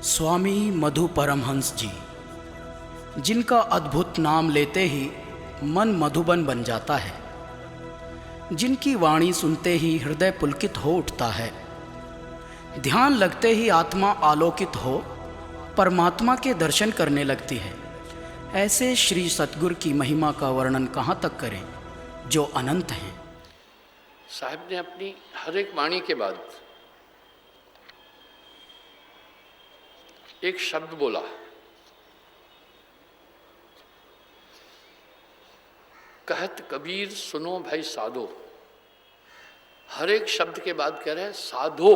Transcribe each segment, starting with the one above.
स्वामी मधु परमहंस जी, जिनका अद्भुत नाम लेते ही मन मधुबन बन जाता है, जिनकी वाणी सुनते ही हृदय पुलकित हो उठता है, ध्यान लगते ही आत्मा आलोकित हो परमात्मा के दर्शन करने लगती है। ऐसे श्री सतगुरु की महिमा का वर्णन कहाँ तक करें जो अनंत हैं। साहब ने अपनी हर एक वाणी के बाद एक शब्द बोला, कहत कबीर सुनो भाई साधो। हर एक शब्द के बाद कह रहे हैं साधो,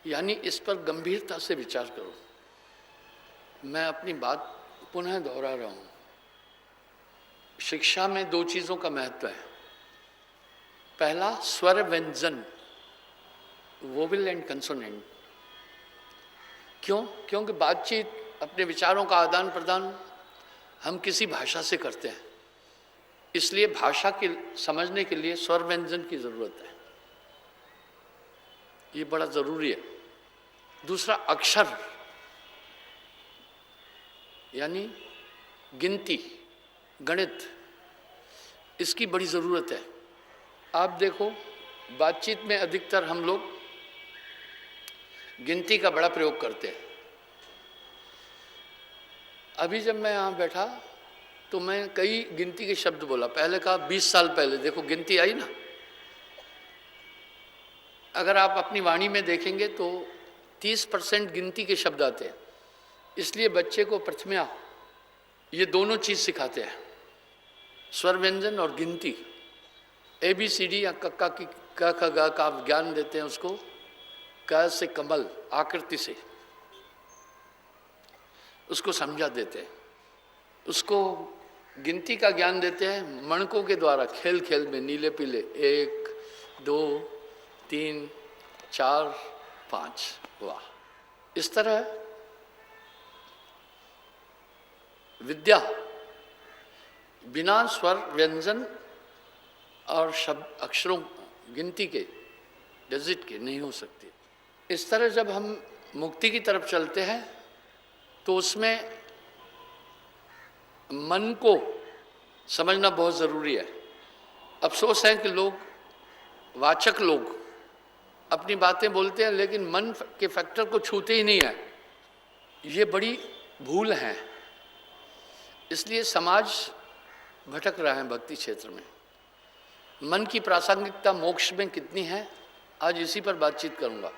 यानी इस पर गंभीरता से विचार करो। मैं अपनी बात पुनः दोहरा रहा हूं। शिक्षा में दो चीजों का महत्व है। पहला, स्वर व्यंजन, वोवेल एंड कंसोनेंट। क्यों? क्योंकि बातचीत, अपने विचारों का आदान प्रदान हम किसी भाषा से करते हैं, इसलिए भाषा के समझने के लिए स्वर व्यंजन की जरूरत है। ये बड़ा जरूरी है। दूसरा, अक्षर यानी गिनती, गणित, इसकी बड़ी जरूरत है। आप देखो, बातचीत में अधिकतर हम लोग गिनती का बड़ा प्रयोग करते हैं। अभी जब मैं यहाँ बैठा तो मैं कई गिनती के शब्द बोला। पहले कहा 20 साल पहले, देखो गिनती आई ना। अगर आप अपनी वाणी में देखेंगे तो 30% गिनती के शब्द आते हैं। इसलिए बच्चे को प्रथम्या, ये दोनों चीज सिखाते हैं, स्वर व्यंजन और गिनती। ABCD या कक्का की क ख ग का ज्ञान देते हैं उसको, क से कमल आकृति से उसको समझा देते हैं। उसको गिनती का ज्ञान देते हैं मणकों के द्वारा, खेल खेल में, नीले पीले, 1 2 3 4 5। वाह! इस तरह विद्या बिना स्वर व्यंजन और शब्द अक्षरों गिनती के, डिजिट के नहीं हो सकती। इस तरह जब हम मुक्ति की तरफ चलते हैं तो उसमें मन को समझना बहुत ज़रूरी है। अफसोस है कि लोग, वाचक लोग अपनी बातें बोलते हैं लेकिन मन के फैक्टर को छूते ही नहीं है। ये बड़ी भूल है। इसलिए समाज भटक रहा है भक्ति क्षेत्र में। मन की प्रासंगिकता मोक्ष में कितनी है, आज इसी पर बातचीत करूंगा।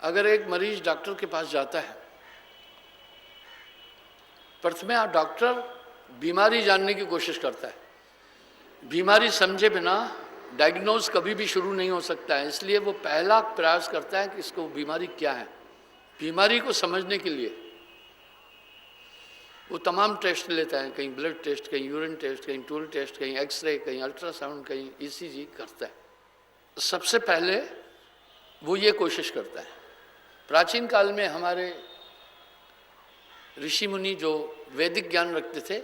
अगर एक मरीज डॉक्टर के पास जाता है, प्रथम डॉक्टर बीमारी जानने की कोशिश करता है। बीमारी समझे बिना डायग्नोज कभी भी शुरू नहीं हो सकता है। इसलिए वो पहला प्रयास करता है कि इसको बीमारी क्या है। बीमारी को समझने के लिए वो तमाम टेस्ट लेता है, कहीं ब्लड टेस्ट, कहीं यूरिन टेस्ट, कहीं टूल टेस्ट, कहीं एक्सरे, कहीं अल्ट्रासाउंड, कहीं ECG करता है। सबसे पहले वो ये कोशिश करता है। प्राचीन काल में हमारे ऋषि मुनि जो वैदिक ज्ञान रखते थे,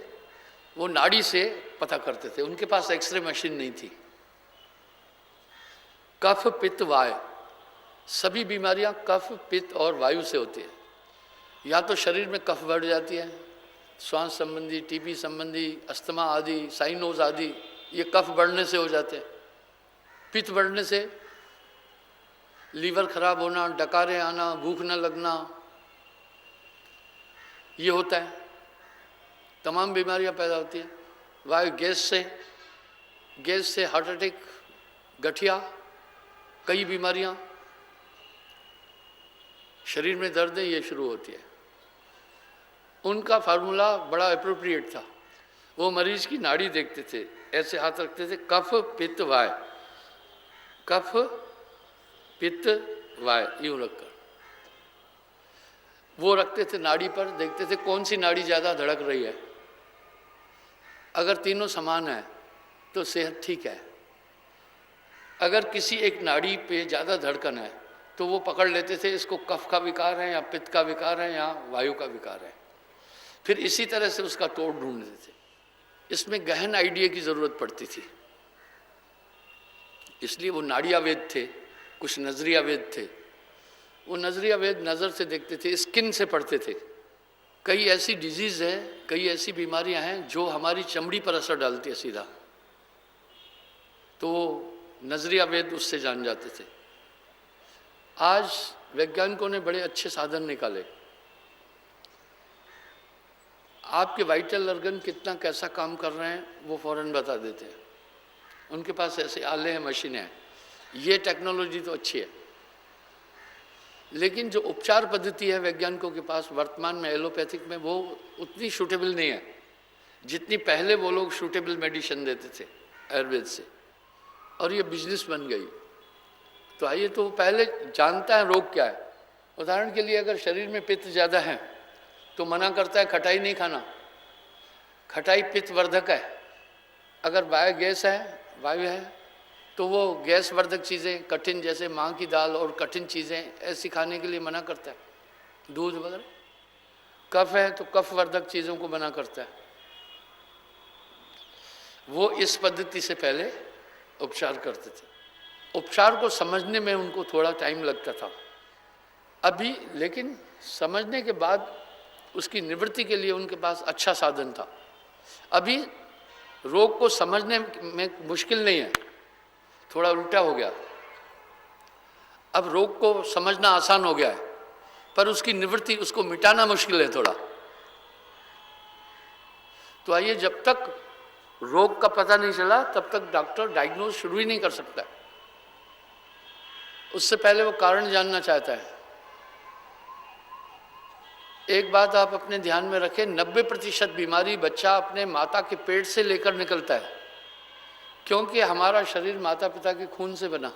वो नाड़ी से पता करते थे। उनके पास एक्सरे मशीन नहीं थी। कफ, पित्त, वायु, सभी बीमारियां कफ, पित्त और वायु से होती है। या तो शरीर में कफ बढ़ जाती है, श्वास संबंधी, TB संबंधी, अस्थमा आदि, साइनोज आदि, ये कफ बढ़ने से हो जाते हैं। पित्त बढ़ने से लीवर खराब होना, डकारे आना, भूख न लगना, ये होता है। तमाम बीमारियां पैदा होती हैं। वायु, गैस से हार्ट अटैक, गठिया, कई बीमारियां, शरीर में दर्द, ये शुरू होती है। उनका फार्मूला बड़ा अप्रोप्रिएट था। वो मरीज की नाड़ी देखते थे, ऐसे हाथ रखते थे, कफ, पित्त, वाय, कफ, पित्त, वाय, यूं रखकर वो रखते थे नाड़ी पर। देखते थे कौन सी नाड़ी ज़्यादा धड़क रही है। अगर तीनों समान है तो सेहत ठीक है। अगर किसी एक नाड़ी पे ज़्यादा धड़कन है तो वो पकड़ लेते थे इसको कफ का विकार है या पित्त का विकार है या वायु का विकार है। फिर इसी तरह से उसका तोड़ ढूंढते थे। इसमें गहन आइडिया की ज़रूरत पड़ती थी। इसलिए वो नाड़ियावेद थे, कुछ नजरिया वेद थे। वो नजरिया वेद नज़र से देखते थे, स्किन से पढ़ते थे। कई ऐसी डिजीज़ है, कई ऐसी बीमारियां हैं जो हमारी चमड़ी पर असर डालती है सीधा, तो नजरिया वेद उससे जान जाते थे। आज वैज्ञानिकों ने बड़े अच्छे साधन निकाले, आपके वाइटल ऑर्गन कितना कैसा काम कर रहे हैं वो फौरन बता देते हैं। उनके पास ऐसे आले हैं, मशीनें हैं। ये टेक्नोलॉजी तो अच्छी है, लेकिन जो उपचार पद्धति है वैज्ञानिकों के पास वर्तमान में एलोपैथिक में, वो उतनी सूटेबल नहीं है जितनी पहले वो लोग सूटेबल मेडिसिन देते थे आयुर्वेद से, और ये बिजनेस बन गई। तो आइए, तो पहले जानता है रोग क्या है। उदाहरण के लिए अगर शरीर में पित्त ज़्यादा है तो मना करता है खटाई नहीं खाना, खटाई पित्त वर्धक है। अगर वायु गैस है, वायु है, तो वो गैस वर्धक चीज़ें कठिन, जैसे माँ की दाल और कठिन चीज़ें ऐसी खाने के लिए मना करता है, दूध वगैरह। कफ है तो कफ वर्धक चीज़ों को मना करता है। वो इस पद्धति से पहले उपचार करते थे। उपचार को समझने में उनको थोड़ा टाइम लगता था अभी, लेकिन समझने के बाद उसकी निवृत्ति के लिए उनके पास अच्छा साधन था। अभी रोग को समझने में मुश्किल नहीं है, थोड़ा उल्टा हो गया। अब रोग को समझना आसान हो गया है, पर उसकी निवृत्ति, उसको मिटाना मुश्किल है थोड़ा। तो आइए, जब तक रोग का पता नहीं चला तब तक डॉक्टर डायग्नोज शुरू ही नहीं कर सकता। उससे पहले वो कारण जानना चाहता है। एक बात आप अपने ध्यान में रखें, 90% बीमारी बच्चा अपने माता के पेट से लेकर निकलता है, क्योंकि हमारा शरीर माता पिता के खून से बना।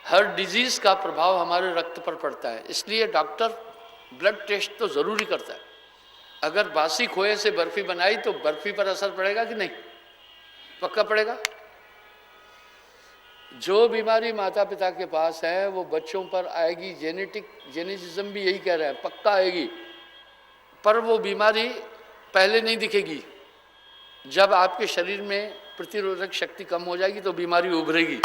हर डिजीज का प्रभाव हमारे रक्त पर पड़ता है, इसलिए डॉक्टर ब्लड टेस्ट तो जरूरी करता है। अगर बासी खोए से बर्फी बनाई तो बर्फी पर असर पड़ेगा कि नहीं? पक्का पड़ेगा। जो बीमारी माता पिता के पास है वो बच्चों पर आएगी। जेनेटिज्म भी यही कह रहा है, पक्का आएगी। पर वो बीमारी पहले नहीं दिखेगी। जब आपके शरीर में प्रतिरोधक शक्ति कम हो जाएगी तो बीमारी उभरेगी।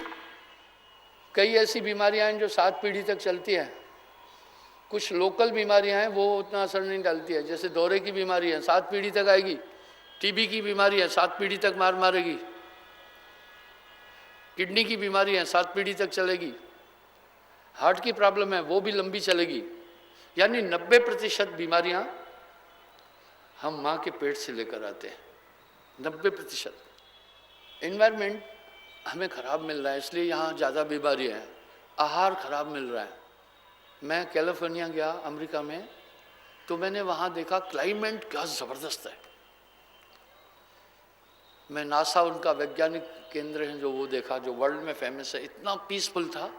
कई ऐसी बीमारियां हैं जो 7 पीढ़ी तक चलती हैं। कुछ लोकल बीमारियां हैं वो उतना असर नहीं डालती है, जैसे दौरे की बीमारी है 7 पीढ़ी तक आएगी। टीबी की बीमारी है 7 पीढ़ी तक मार मारेगी। किडनी की बीमारी है 7 पीढ़ी तक चलेगी। हार्ट की प्रॉब्लम है वो भी लंबी चलेगी। यानी 90% बीमारियां हम माँ के पेट से लेकर आते हैं। 90%। एनवायरनमेंट हमें ख़राब मिल रहा है, इसलिए यहाँ ज़्यादा बीमारियाँ हैं। आहार ख़राब मिल रहा है। मैं कैलिफोर्निया गया अमेरिका में, तो मैंने वहाँ देखा क्लाइमेट क्या ज़बरदस्त है। मैं नासा, उनका वैज्ञानिक केंद्र है जो, वो देखा जो वर्ल्ड में फेमस है। इतना पीसफुल था।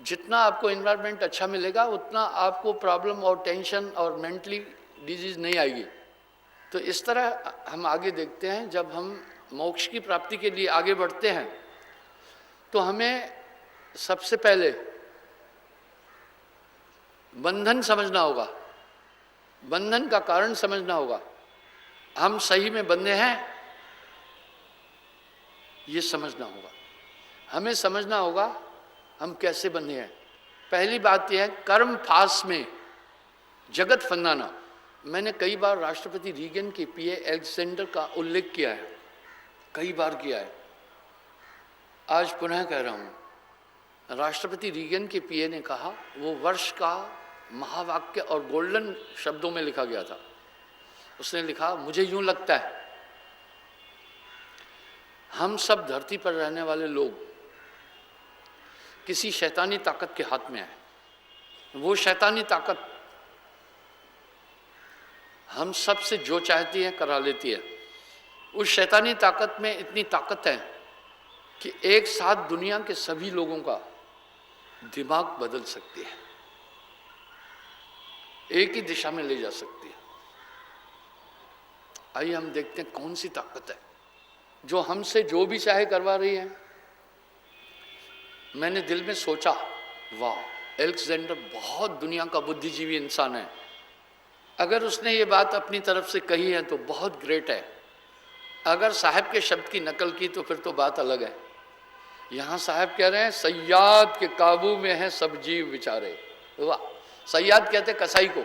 जितना आपको एनवायरनमेंट अच्छा मिलेगा उतना आपको प्रॉब्लम और टेंशन और मेंटली डिजीज नहीं आएगी। तो इस तरह हम आगे देखते हैं, जब हम मोक्ष की प्राप्ति के लिए आगे बढ़ते हैं तो हमें सबसे पहले बंधन समझना होगा, बंधन का कारण समझना होगा। हम सही में बंधे हैं ये समझना होगा। हमें समझना होगा हम कैसे बंधे हैं। पहली बात यह है, कर्म फास में जगत फंदाना। मैंने कई बार राष्ट्रपति रीगन के पीए अलेक्जेंडर का उल्लेख किया है, कई बार किया है, आज पुनः कह रहा हूँ। राष्ट्रपति रीगन के पीए ने कहा, वो वर्ष का महावाक्य और गोल्डन शब्दों में लिखा गया था। उसने लिखा, मुझे यूं लगता है हम सब धरती पर रहने वाले लोग किसी शैतानी ताकत के हाथ में है। वो शैतानी ताकत हम सब से जो चाहती है करा लेती है। उस शैतानी ताकत में इतनी ताकत है कि एक साथ दुनिया के सभी लोगों का दिमाग बदल सकती है, एक ही दिशा में ले जा सकती है। आइए हम देखते हैं कौन सी ताकत है जो हमसे जो भी चाहे करवा रही है। मैंने दिल में सोचा, वाह, अलेक्जेंडर बहुत दुनिया का बुद्धिजीवी इंसान है। अगर उसने ये बात अपनी तरफ से कही है तो बहुत ग्रेट है। अगर साहब के शब्द की नकल की तो फिर तो बात अलग है। यहाँ साहब कह रहे हैं सयाद के काबू में है सब जीव विचारे। वाह, सयाद कहते कसाई को,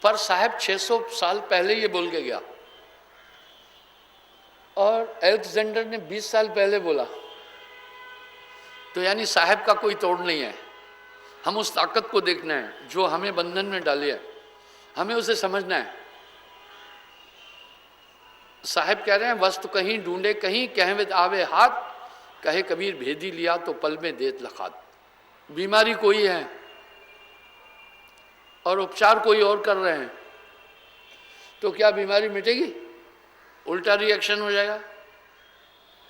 पर साहब 600 साल पहले ये बोल के गया और अलेक्जेंडर ने 20 साल पहले बोला। तो यानी साहब का कोई तोड़ नहीं है। हम उस ताकत को देखना है जो हमें बंधन में डाली है, हमें उसे समझना है। साहब कह रहे हैं वस्तु कहीं ढूंढे कहीं, कहवे आवे हाथ, कहे कबीर भेदी लिया तो पल में देत लखात। बीमारी कोई है और उपचार कोई और कर रहे हैं, तो क्या बीमारी मिटेगी? उल्टा रिएक्शन हो जाएगा।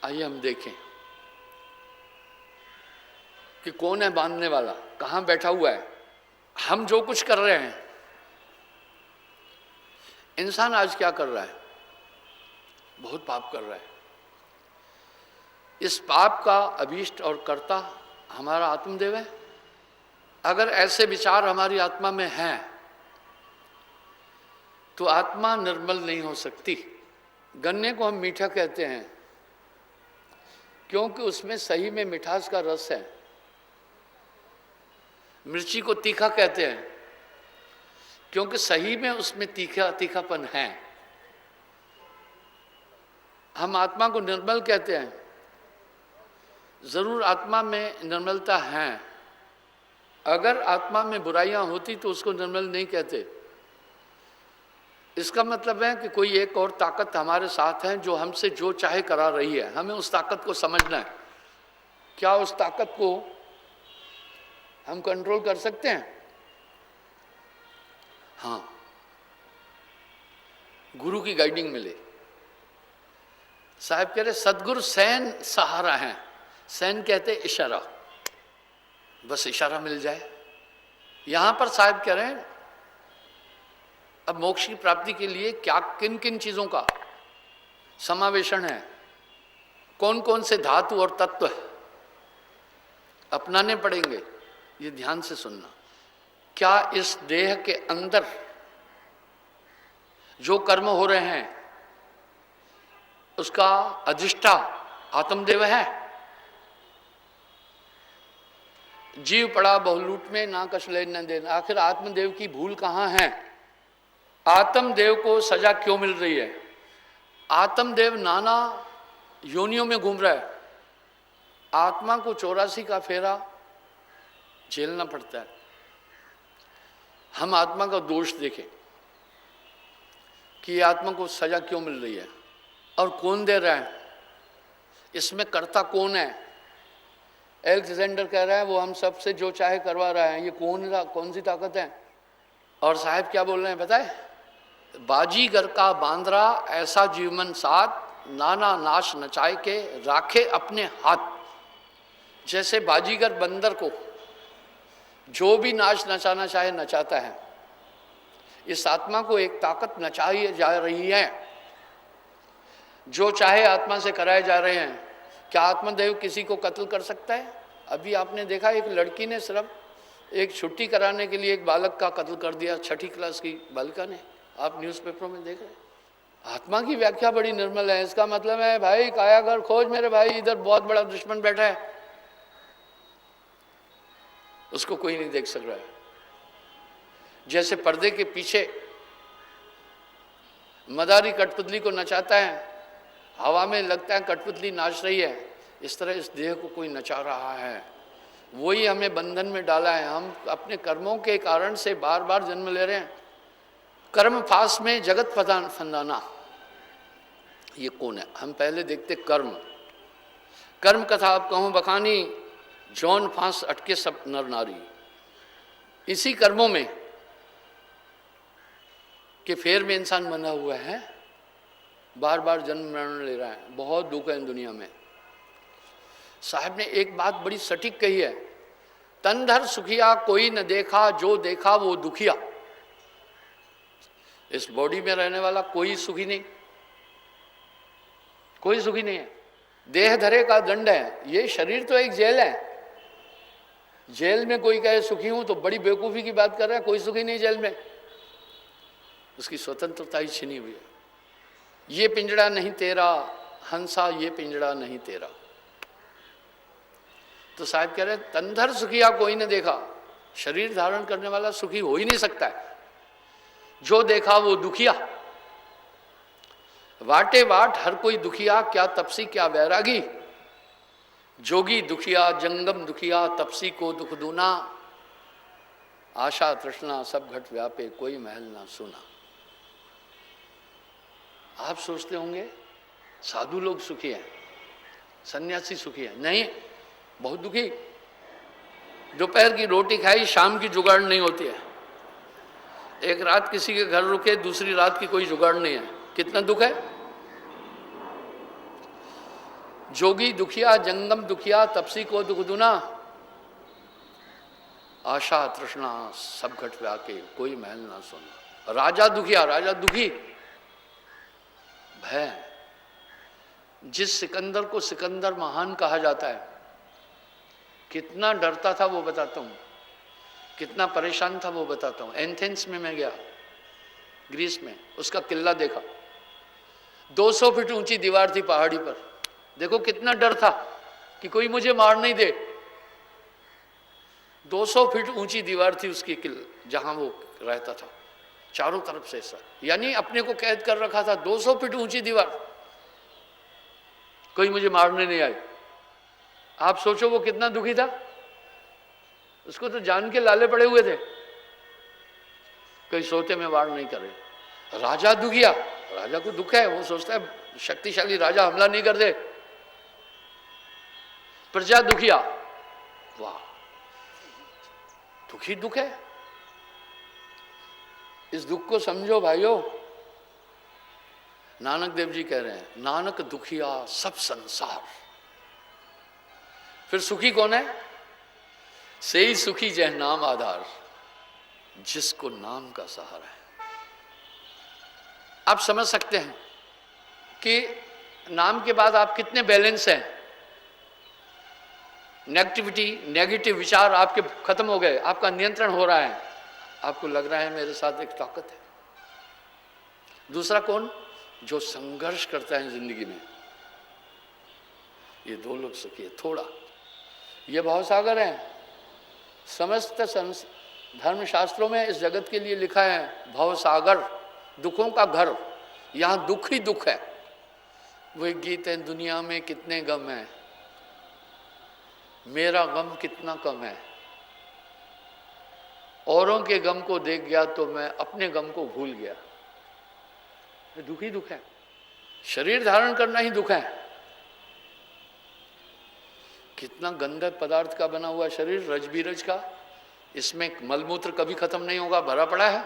आइए हम देखें कि कौन है बांधने वाला, कहां बैठा हुआ है। हम जो कुछ कर रहे हैं, इंसान आज क्या कर रहा है? बहुत पाप कर रहा है। इस पाप का अभीष्ट और कर्ता हमारा आत्मदेव है। अगर ऐसे विचार हमारी आत्मा में हैं तो आत्मा निर्मल नहीं हो सकती। गन्ने को हम मीठा कहते हैं क्योंकि उसमें सही में मिठास का रस है। मिर्ची को तीखा कहते हैं क्योंकि सही में उसमें तीखापन है। हम आत्मा को निर्मल कहते हैं, जरूर आत्मा में निर्मलता है। अगर आत्मा में बुराइयां होती तो उसको निर्मल नहीं कहते। इसका मतलब है कि कोई एक और ताकत हमारे साथ है जो हमसे जो चाहे करा रही है। हमें उस ताकत को समझना है। क्या उस ताकत को हम कंट्रोल कर सकते हैं? हाँ, गुरु की गाइडिंग मिले। साहब कह रहे सदगुरु सैन सहारा है। सैन कहते इशारा, बस इशारा मिल जाए। यहां पर साहब कह रहे हैं अब मोक्ष की प्राप्ति के लिए क्या किन किन चीजों का समावेशन है, कौन कौन से धातु और तत्व अपनाने पड़ेंगे, ये ध्यान से सुनना। क्या इस देह के अंदर जो कर्म हो रहे हैं उसका अधिष्ठा आत्मदेव है? जीव पड़ा बहुलूट में ना कछ ले न देना। आखिर आत्मदेव की भूल कहाँ है? आत्मदेव को सजा क्यों मिल रही है? आत्मदेव नाना योनियों में घूम रहा है। आत्मा को 84 का फेरा झेलना पड़ता है। हम आत्मा का दोष देखें कि आत्मा को सजा क्यों मिल रही है और कौन दे रहा है, इसमें कर्ता कौन है? अलेक्जेंडर कह रहा है वो हम सबसे जो चाहे करवा रहा है। ये कौन सी ताकत है? और साहब क्या बोल रहे हैं बताए? बाजीगर का बांदरा ऐसा जीवन साथ, नाना नाश नचाए के राखे अपने हाथ। जैसे बाजीगर बंदर को जो भी नाश नचाना चाहे नचाता है, इस आत्मा को एक ताकत नचाई जा रही है। जो चाहे आत्मा से कराए जा रहे हैं। क्या आत्मदेव किसी को कत्ल कर सकता है? अभी आपने देखा एक लड़की ने सिर्फ एक छुट्टी कराने के लिए एक बालक का कत्ल कर दिया, 6ठी क्लास की बालिका ने। आप न्यूज़पेपरों में देख रहे हैं। आत्मा की व्याख्या बड़ी निर्मल है। इसका मतलब है भाई कायागर खोज मेरे भाई, इधर बहुत बड़ा दुश्मन बैठा है, उसको कोई नहीं देख सक रहा है। जैसे पर्दे के पीछे मदारी कठपुतली को नचाता है, हवा में लगता है कठपुतली नाच रही है, इस तरह इस देह को कोई नचा रहा है। वही हमें बंधन में डाला है। हम अपने कर्मों के कारण से बार बार जन्म ले रहे हैं। कर्म फांस में जगत फंदाना, ये कौन है? हम पहले देखते कर्म। कर्म कथा आप कहूँ बखानी, जौन फांस अटके सब नर नारी। इसी कर्मों में के फेर में इंसान बना हुआ है, बार बार जन्म मरण ले रहा है। बहुत दुख है इन दुनिया में। साहब ने एक बात बड़ी सटीक कही है, तनधर सुखिया कोई न देखा, जो देखा वो दुखिया। इस बॉडी में रहने वाला कोई सुखी नहीं, कोई सुखी नहीं है। देह धरे का दंड है। ये शरीर तो एक जेल है। जेल में कोई कहे सुखी हूं तो बड़ी बेवकूफी की बात कर रहा है। कोई सुखी नहीं जेल में, उसकी स्वतंत्रता ही छिनी हुई है। ये पिंजड़ा नहीं तेरा हंसा, ये पिंजड़ा नहीं तेरा। तो साहब कह रहे हैं तनधर सुखिया कोई ने देखा, शरीर धारण करने वाला सुखी हो ही नहीं सकता है, जो देखा वो दुखिया। वाटे वाट हर कोई दुखिया, क्या तपसी क्या वैरागी, जोगी दुखिया जंगम दुखिया, तपसी को दुख दूना, आशा तृष्णा सब घट व्यापे, कोई महल ना सुना। आप सोचते होंगे साधु लोग सुखी हैं, सन्यासी सुखी हैं, नहीं, बहुत दुखी। दोपहर की रोटी खाई, शाम की जुगाड़ नहीं होती है, एक रात किसी के घर रुके, दूसरी रात की कोई जुगाड़ नहीं है, कितना दुख है। जोगी दुखिया जंगम दुखिया, तपसी को दुख दूना, आशा तृष्णा सब घट व्याके, कोई महल ना सोना। राजा दुखिया, राजा दुखी, भय। जिस सिकंदर को सिकंदर महान कहा जाता है, कितना डरता था वो बताता हूं, कितना परेशान था वो बताता हूं। एथेंस में मैं गया, ग्रीस में, उसका किला देखा, 200 फीट ऊंची दीवार थी पहाड़ी पर। देखो कितना डर था कि कोई मुझे मार नहीं दे। 200 फीट ऊंची दीवार थी उसकी किला, जहां वो रहता था, चारों तरफ से ऐसा, यानी अपने को कैद कर रखा था। 200 फीट ऊंची दीवार, कोई मुझे मारने नहीं आई। आप सोचो वो कितना दुखी था, उसको तो जान के लाले पड़े हुए थे, कोई सोते में वार नहीं करे। राजा दुखिया, राजा को दुख है, वो सोचता है शक्तिशाली राजा हमला नहीं कर दे। प्रजा दुखिया, वाह, दुखी दुख है। इस दुख को समझो भाइयों। नानक देव जी कह रहे हैं, नानक दुखिया सब संसार। फिर सुखी कौन है? से ही सुखी जह नाम आधार, जिसको नाम का सहारा है। आप समझ सकते हैं कि नाम के बाद आप कितने बैलेंस हैं। नेगेटिविटी, नेगेटिव विचार आपके खत्म हो गए, आपका नियंत्रण हो रहा है, आपको लग रहा है मेरे साथ एक ताकत है। दूसरा कौन? जो संघर्ष करता है जिंदगी में। ये दो लोग सुखी है। थोड़ा ये भवसागर है। समस्त धर्म शास्त्रों में इस जगत के लिए लिखा है भवसागर, दुखों का घर, यहां दुख ही दुख है। वो एक गीत है, दुनिया में कितने गम है, मेरा गम कितना कम है। औरों के गम को देख गया तो मैं अपने गम को भूल गया। दुख ही दुख है। शरीर धारण करना ही दुख है। कितना गंदे पदार्थ का बना हुआ शरीर, रज बीरज का, इसमें मलमूत्र कभी खत्म नहीं होगा, भरा पड़ा है।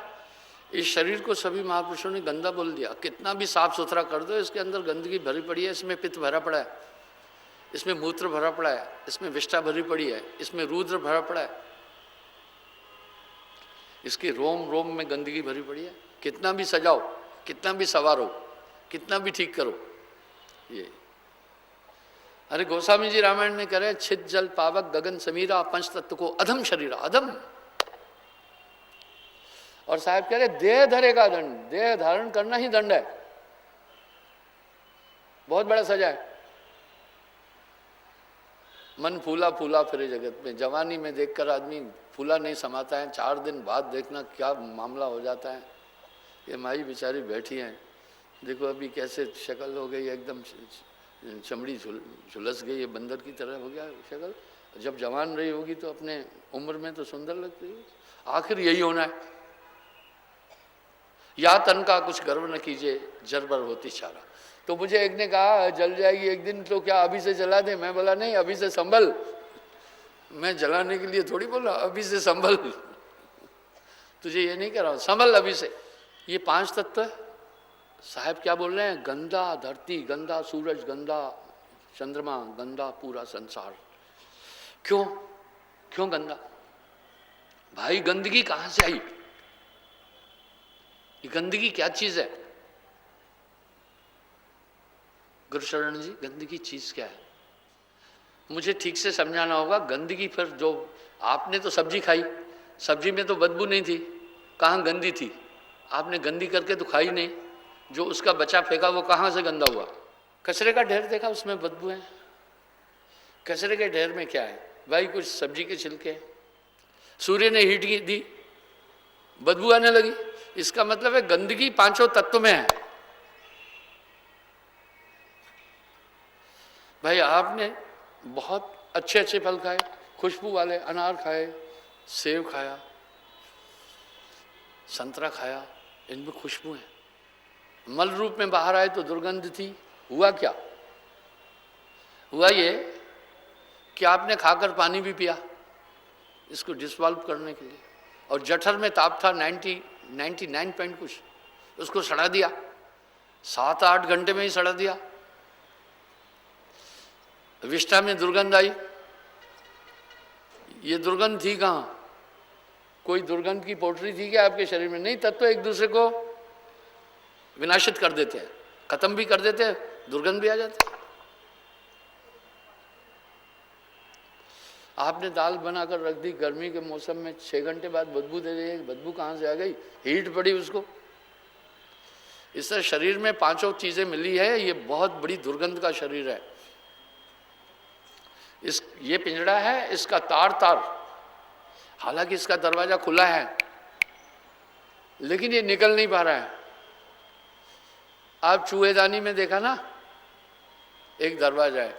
इस शरीर को सभी महापुरुषों ने गंदा बोल दिया। कितना भी साफ सुथरा कर दो, इसके अंदर गंदगी भरी पड़ी है। इसमें पित्त भरा पड़ा है, इसमें मूत्र भरा पड़ा है, इसमें विष्ठा भरी पड़ी है, इसमें रुद्र भरा पड़ा है, इसके रोम रोम में गंदगी भरी पड़ी है। कितना भी सजाओ, कितना भी सवारो, कितना भी ठीक करो, ये। अरे गोस्वामी जी रामायण में कह रहे हैं, छिद जल पावक गगन समीरा, पंच तत्व को अधम शरीरा, अधम। और साहब कह रहे देह धरेगा दंड, देह धारण करना ही दंड है, बहुत बड़ा सजा है। मन फूला फूला फिरे जगत में। जवानी में देखकर आदमी फूला नहीं समाता है, 4 दिन बाद देखना क्या मामला हो जाता है। ये माई बेचारी बैठी हैं, देखो अभी कैसे शक्ल हो गई, एकदम चमड़ी झुलस गई है, बंदर की तरह हो गया शक्ल। जब जवान रही होगी तो अपने उम्र में तो सुंदर लगती है। आखिर यही होना है। या तन का कुछ गर्व न कीजिए, जरबर होती चारा। तो मुझे एक ने कहा जल जाएगी एक दिन, तो क्या अभी से जला दे? मैं बोला नहीं, अभी से संभल। मैं जलाने के लिए थोड़ी बोला, अभी से संभल। तुझे ये नहीं कह रहा हूं, संभल अभी से। ये 5 तत्व साहब क्या बोल रहे हैं? गंदा धरती, गंदा सूरज, गंदा चंद्रमा, गंदा पूरा संसार। क्यों क्यों गंदा? भाई गंदगी कहां से आई? ये गंदगी क्या चीज है? गुरुशरण जी, गंदगी चीज क्या है? मुझे ठीक से समझाना होगा। गंदगी फिर जो आपने तो सब्जी खाई, सब्जी में तो बदबू नहीं थी, कहाँ गंदी थी? आपने गंदी करके तो खाई नहीं, जो उसका बचा फेंका वो कहाँ से गंदा हुआ? कचरे का ढेर देखा, उसमें बदबू है। कचरे के ढेर में क्या है? भाई कुछ सब्जी के छिलके हैं। सूर्य ने हीट की दी, बदबू आने लगी, इसका मतलब है गंदगी पांचों तत्व में है। भाई आपने बहुत अच्छे अच्छे फल खाए, खुशबू वाले अनार खाए, सेब खाया, संतरा खाया, इनमें खुशबू है। मल रूप में बाहर आए तो दुर्गंध थी। हुआ क्या? हुआ ये कि आपने खाकर पानी भी पिया इसको डिसॉल्व करने के लिए, और जठर में ताप था 99 पॉइंट कुछ, उसको सड़ा दिया, 7-8 घंटे में ही सड़ा दिया। विष्ठा में दुर्गंध आई, ये दुर्गंध थी कहाँ? कोई दुर्गंध की पोटरी थी क्या आपके शरीर में? नहीं, तत्व एक दूसरे को विनाशित कर देते हैं, खत्म भी कर देते हैं, दुर्गंध भी आ जाती है। आपने दाल बनाकर रख दी, गर्मी के मौसम में 6 घंटे बाद बदबू दे रही है, बदबू कहाँ से आ गई? हीट पड़ी उसको। इस तरह शरीर में पांचों चीजें मिली है, ये बहुत बड़ी दुर्गंध का शरीर है। ये पिंजड़ा है, इसका तार, हालांकि इसका दरवाजा खुला है लेकिन ये निकल नहीं पा रहा है। आप चूहेदानी में देखा ना, एक दरवाजा है,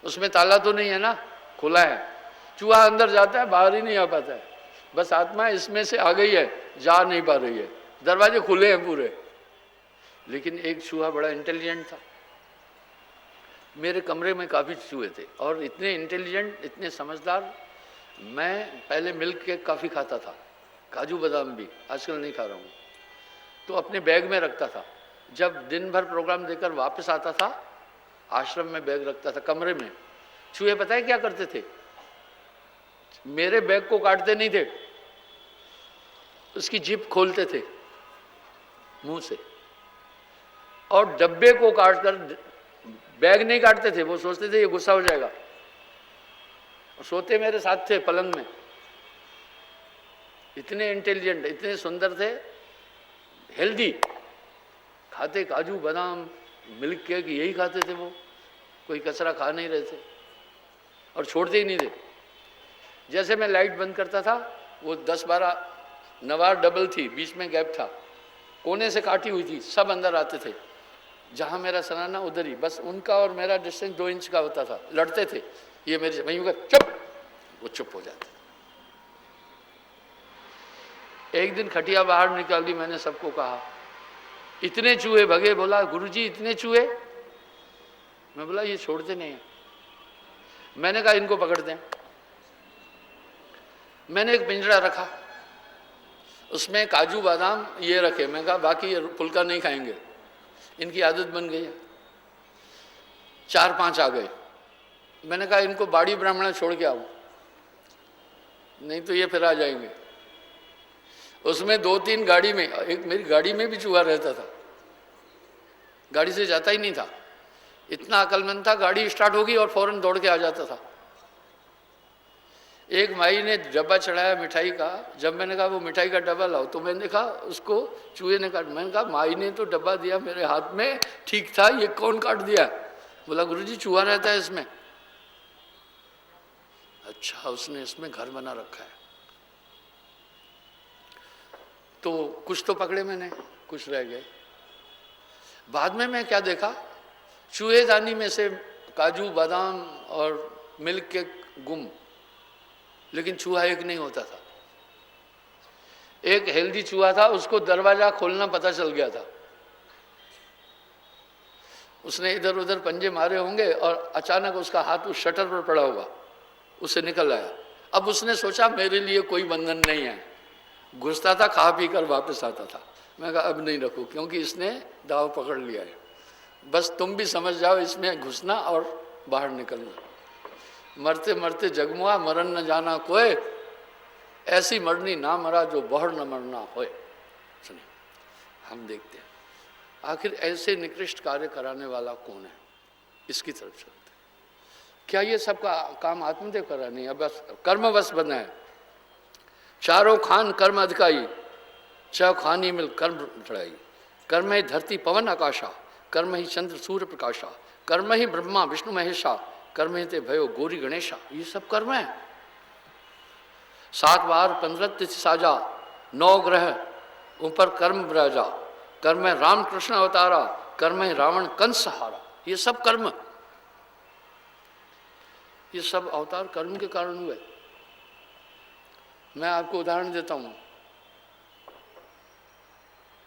उसमें ताला तो नहीं है ना, खुला है, चूहा अंदर जाता है, बाहर ही नहीं आ पाता है। बस आत्मा इसमें से आ गई है, जा नहीं पा रही है, दरवाजे खुले हैं पूरे। लेकिन एक चूहा बड़ा इंटेलिजेंट था। मेरे कमरे में काफ़ी चूहे थे और इतने इंटेलिजेंट, इतने समझदार। मैं पहले मिल्क केक काफ़ी खाता था, काजू बादाम भी, आजकल नहीं खा रहा हूँ। तो अपने बैग में रखता था, जब दिन भर प्रोग्राम देकर वापस आता था, आश्रम में बैग रखता था कमरे में। चूहे पता है क्या करते थे? मेरे बैग को काटते नहीं थे, उसकी जिप खोलते थे मुंह से, और डब्बे को काटकर, बैग नहीं काटते थे। वो सोचते थे ये गुस्सा हो जाएगा, और सोते मेरे साथ थे पलंग में। इतने इंटेलिजेंट, इतने सुंदर थे, हेल्दी, खाते काजू बादाम मिल्क केक, यही खाते थे वो, कोई कचरा खा नहीं रहे थे और छोड़ते ही नहीं थे। जैसे मैं लाइट बंद करता था, वो 10-12 नवार डबल थी, बीच में गैप था, कोने से काटी हुई थी, सब अंदर आते थे। जहाँ मेरा सराहना उधर ही, बस उनका और मेरा डिस्टेंस 2 इंच का होता था। लड़ते थे, ये मेरे से, वहीं चुप, वो चुप हो जाते। एक दिन खटिया बाहर निकाली, मैंने सबको कहा इतने चूहे भगे। बोला गुरुजी इतने चूहे? मैं बोला ये छोड़ते नहीं हैं। मैंने कहा इनको पकड़ते हैं। मैंने एक पिंजरा रखा, उसमें काजू बादाम ये रखे। मैं कहा बाकी ये फुल्का नहीं खाएंगे, इनकी आदत बन गई है। 4-5 आ गए। मैंने कहा इनको बाड़ी ब्राह्मण छोड़ के आओ, नहीं तो ये फिर आ जाएंगे। उसमें 2-3 गाड़ी में, एक मेरी गाड़ी में भी चूहा रहता था, गाड़ी से जाता ही नहीं था, इतना अकलमंद था। गाड़ी स्टार्ट होगी और फौरन दौड़ के आ जाता था। एक माई ने डब्बा चढ़ाया मिठाई का, जब मैंने कहा वो मिठाई का डब्बा लाओ, तो मैंने कहा उसको चूहे ने काट। मैंने कहा माई ने तो डब्बा दिया मेरे हाथ में, ठीक था, ये कौन काट दिया? बोला गुरुजी चूहा रहता है इसमें। अच्छा, उसने इसमें घर बना रखा है। तो कुछ तो पकड़े मैंने, कुछ रह गए। बाद में मैं क्या देखा, चूहेदानी में से काजू बादाम और मिल्क के गुम, लेकिन चूहा एक नहीं होता था। एक हेल्दी चूहा था, उसको दरवाजा खोलना पता चल गया था। उसने इधर उधर पंजे मारे होंगे और अचानक उसका हाथ उस शटर पर पड़ा होगा, उसे निकल आया। अब उसने सोचा मेरे लिए कोई बंधन नहीं है, घुसता था, खा पी कर वापस आता था। मैं कहा अब नहीं रखूँ, क्योंकि इसने दाव पकड़ लिया है। बस तुम भी समझ जाओ, इसमें घुसना और बाहर निकलना। मरते मरते जगमुआ मरण न जाना कोय, ऐसी मरनी ना मरा जो बहुर न मरना होए। सुनिए, हम देखते हैं आखिर ऐसे निकृष्ट कार्य कराने वाला कौन है, इसकी तरफ चलते। क्या ये सबका काम आत्मदेव कर रहा? नहीं, अब बस कर्मवश बना है। चारों खान कर्म अधिकाई, छह खानी मिल कर्म चढ़ाई। कर्म ही धरती पवन आकाशा, कर्म ही चंद्र सूर्य प्रकाशा, कर्म ही ब्रह्मा विष्णु महेशा, कर्मेते भयो गौरी गणेशा, ये सब कर्म है। 7 बार 15 तिथि साजा, 9 ग्रह ऊपर कर्म विराजा, कर्म में राम कृष्ण अवतारा, कर्म में रावण कंस हारा। ये सब कर्म, ये सब अवतार कर्म के कारण हुए। मैं आपको उदाहरण देता हूं।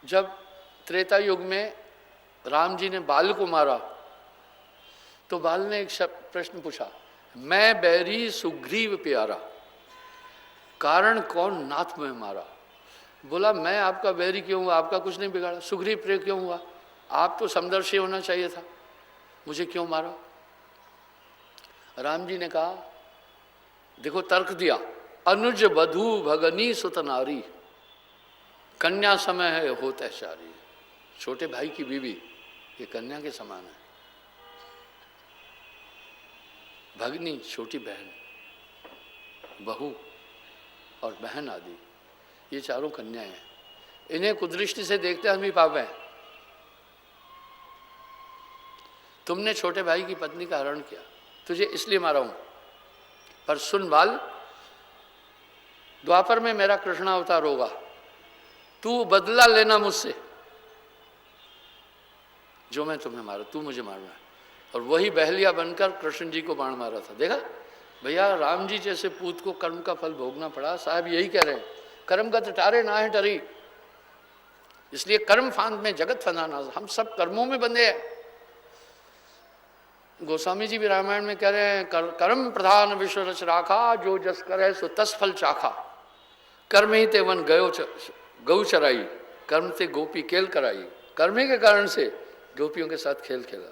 जब त्रेता युग में राम जी ने बाल को मारा तो बाल ने एक प्रश्न पूछा, मैं बैरी सुग्रीव प्यारा, कारण कौन नाथ में मारा। बोला मैं आपका बैरी क्यों हुआ, आपका कुछ नहीं बिगाड़ा, सुग्रीव प्रिय क्यों हुआ, आप तो समदर्शी होना चाहिए था, मुझे क्यों मारा। राम जी ने कहा, देखो तर्क दिया, अनुज वधू भगनी सुत नारी, कन्या समय है होता शारी। छोटे भाई की बीवी ये कन्या के समान है। भगनी छोटी बहन, बहू और बहन आदि, ये चारों कन्याएं हैं। इन्हें कुदृष्टि से देखते हम ही पाप हैं। तुमने छोटे भाई की पत्नी का हरण किया, तुझे इसलिए मारा हूं। पर सुन बाल, द्वापर में मेरा कृष्ण अवतार होगा, तू बदला लेना मुझसे, जो मैं तुम्हें मारा तू मुझे मारना है। और वही बहलिया बनकर कृष्ण जी को बाण मारा था। देखा भैया, राम जी जैसे पूत को कर्म का फल भोगना पड़ा। साहब यही कह रहे हैं, कर्म का टटारे ना है टरी, इसलिए कर्म फांद में जगत फंदाना। हम सब कर्मों में बंधे हैं। गोस्वामी जी भी रामायण में कह रहे हैं, कर्म प्रधान विश्व रच राखा, जो जस करे सो तस फल चाखा। कर्म ही ते वन गौ चराई, कर्म से गोपी खेल कराई। कर्म के कारण से गोपियों के साथ खेल खेला।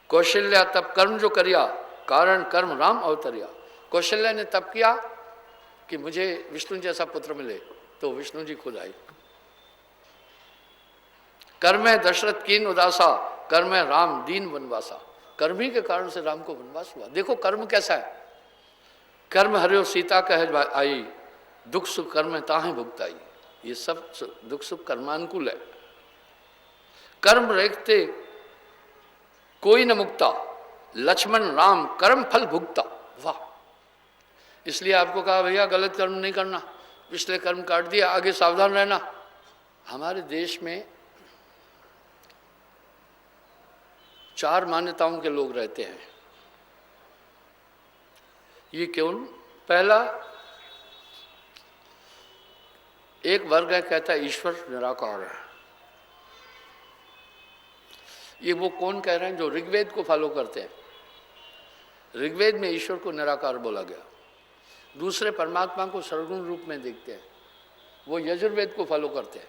कौशल्या तब कर्म जो करिया, कारण कर्म राम अवतरिया। कौशल्या ने तब किया कि मुझे विष्णु जैसा पुत्र मिले, तो विष्णु जी खुद आई। कर्म है दशरथ कीन उदासा, कर्म है राम दीन वनवासा। कर्म ही के कारण से राम को वनवास हुआ। देखो कर्म कैसा है। कर्म हरियो सीता कह आई, दुख सुख कर्म ताहे भुगताई। ये सब दुख सुख कर्मानुकूल है। कर्म रेखते कोई न मुक्ता, लक्ष्मण राम कर्म फल भुगता। वाह, इसलिए आपको कहा भैया गलत कर्म नहीं करना, पिछले कर्म काट दिया, आगे सावधान रहना। हमारे देश में 4 मान्यताओं के लोग रहते हैं। ये क्यों? पहला एक वर्ग है, कहता है ईश्वर निराकार है। ये वो कौन कह रहे हैं? जो ऋग्वेद को फॉलो करते हैं। ऋग्वेद में ईश्वर को निराकार बोला गया। दूसरे परमात्मा को सर्वगुण रूप में देखते हैं, वो यजुर्वेद को फॉलो करते हैं।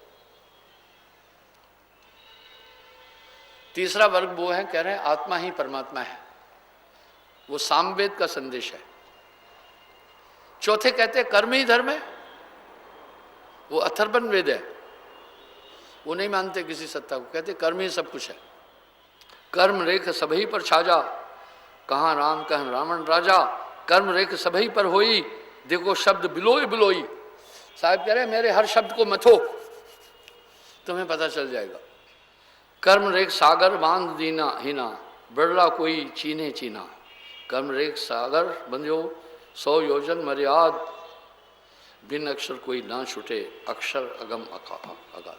तीसरा वर्ग वो है, कह रहे हैं आत्मा ही परमात्मा है, वो सामवेद का संदेश है। चौथे कहते हैं कर्म ही धर्म है, वो अथर्वण वेद है। वो नहीं मानते किसी सत्ता को, कहते कर्म ही सब कुछ है। कर्म रेख सभी पर छाजा, कहाँ राम कहाँ रावण राजा। कर्म रेख सभी पर होई, देखो शब्द बिलोई बिलोई। साहब कह रहे हैं मेरे हर शब्द को मथो, तुम्हें पता चल जाएगा। कर्म रेख सागर बांध दीना हीना, बिरला कोई चीने चीना। कर्म रेख सागर बंध्यो 100 योजन मर्याद, बिन अक्षर कोई ना छूटे, अक्षर अगम अगाध।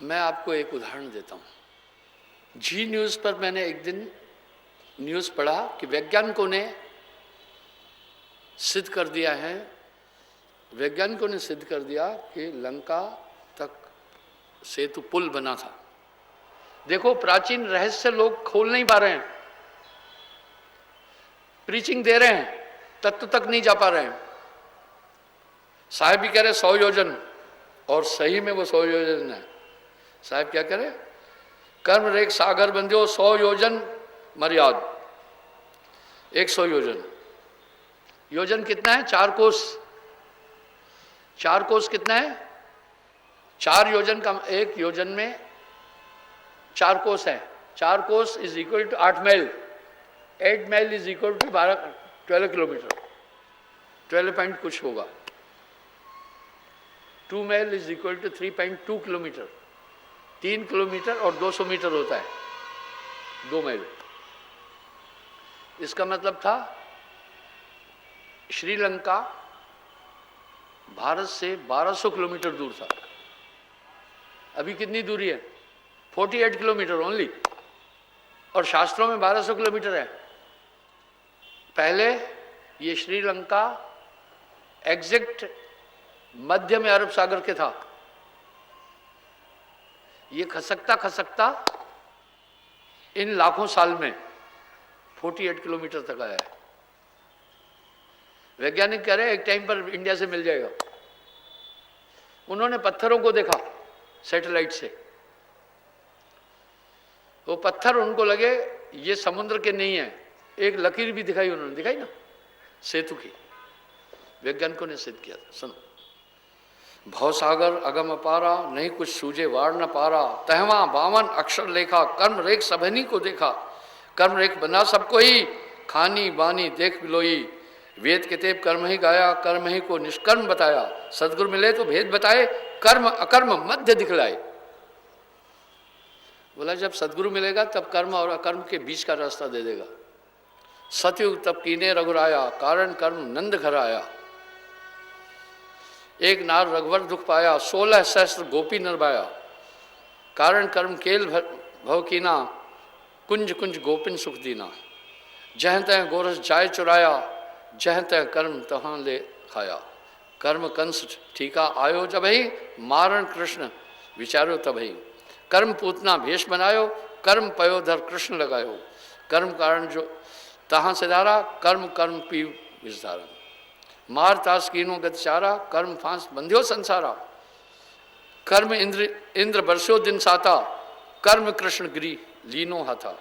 मैं आपको एक उदाहरण देता हूँ। जी न्यूज़ पर मैंने एक दिन न्यूज़ पढ़ा कि वैज्ञानिकों ने सिद्ध कर दिया है, वैज्ञानिकों ने सिद्ध कर दिया कि लंका तक सेतु पुल बना था। देखो प्राचीन रहस्य लोग खोल नहीं पा रहे हैं, प्रीचिंग दे रहे हैं, तत्व तक नहीं जा पा रहे हैं। साहब भी कह रहे 100 योजन, और सही में वो 100 योजन है। साहब क्या करे, कर्म रेख सागर बंध्यो 100 योजन मर्याद, 100 योजन। योजन कितना है? 4 कोस। 4 कोस कितना है? 4 योजन का, एक योजन में 4 कोस है। 4 कोस इज इक्वल टू 8 मील। 8 मील is equal to 12 kilometre, 12 point कुछ होगा। 2 मील is equal to 3.2 kilometre. 3 kilometre और 200 मीटर होता है 2 मील। इसका मतलब था श्रीलंका भारत से 1200 किलोमीटर दूर था। अभी कितनी दूरी है? 48 किलोमीटर ओनली, और शास्त्रों में 1200 किलोमीटर है। पहले ये श्रीलंका एग्जैक्ट मध्य में अरब सागर के था। ये खसकता खसकता इन लाखों साल में 48 किलोमीटर तक आया है। वैज्ञानिक कह रहे हैं एक टाइम पर इंडिया से मिल जाएगा। उन्होंने पत्थरों को देखा सैटेलाइट से, वो पत्थर उनको लगे ये समुद्र के नहीं है। एक लकीर भी दिखाई, उन्होंने दिखाई ना सेतु की, वैज्ञानिकों ने सिद्ध किया था। सुनो, भवसागर अगम अपारा, नहीं कुछ सूझे वार न पारा, तहवा बावन अक्षर लेखा, कर्म रेख सबनी को देखा, कर्म रेख बना सबको ही, खानी बानी देख बिलोई, वेद किताब कर्म ही गाया, कर्म ही को निष्कर्म बताया, सदगुरु मिले तो भेद बताए, कर्म अकर्म मध्य दिखलाए। बोला जब सदगुरु मिलेगा तब कर्म और अकर्म के बीच का रास्ता दे देगा। सतयुग तब कीने रघुराया, कारण कर्म नंद घर आया, एक नार रघुवर दुख पाया, 16 सहस्त्र गोपी नरवाया, कारण कर्म केल भव कीना, कुंज कुंज गोपिन सुख दीना, जह तह गोरस जाय चुराया, जह तह कर्म तहाँ ले खाया, कर्म कंस ठीका आयो जब ही, मारण कृष्ण विचारो तब ही, कर्म पूतना भेष बनायो, कर्म पयोधर कृष्ण लगायो, कर्म कारण जो तहाँ से धारा, कर्म कर्म पी विषधारा, मार तास कीनो गत चारा, कर्म फांस बंध्यो संसारा, कर्म इंद्र बरस्यो दिन साता, कर्म कृष्ण गिरी लीनो हाथा।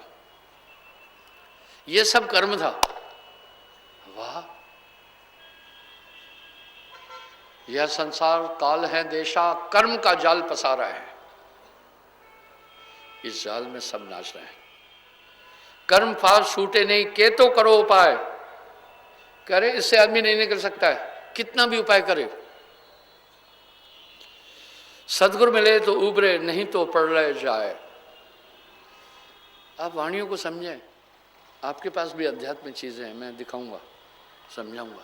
ये सब कर्म था। वाह, यह संसार काल है देशा, कर्म का जाल पसारा है, इस जाल में सब नाच रहे हैं। कर्म फार छूटे नहीं, के तो करो उपाय, करे इससे आदमी नहीं निकल सकता है, कितना भी उपाय करे। सदगुरु मिले तो उबरे, नहीं तो प्रलय जाए। आप वाणियों को समझें, आपके पास भी अध्यात्म चीजें हैं, मैं दिखाऊंगा, समझाऊंगा।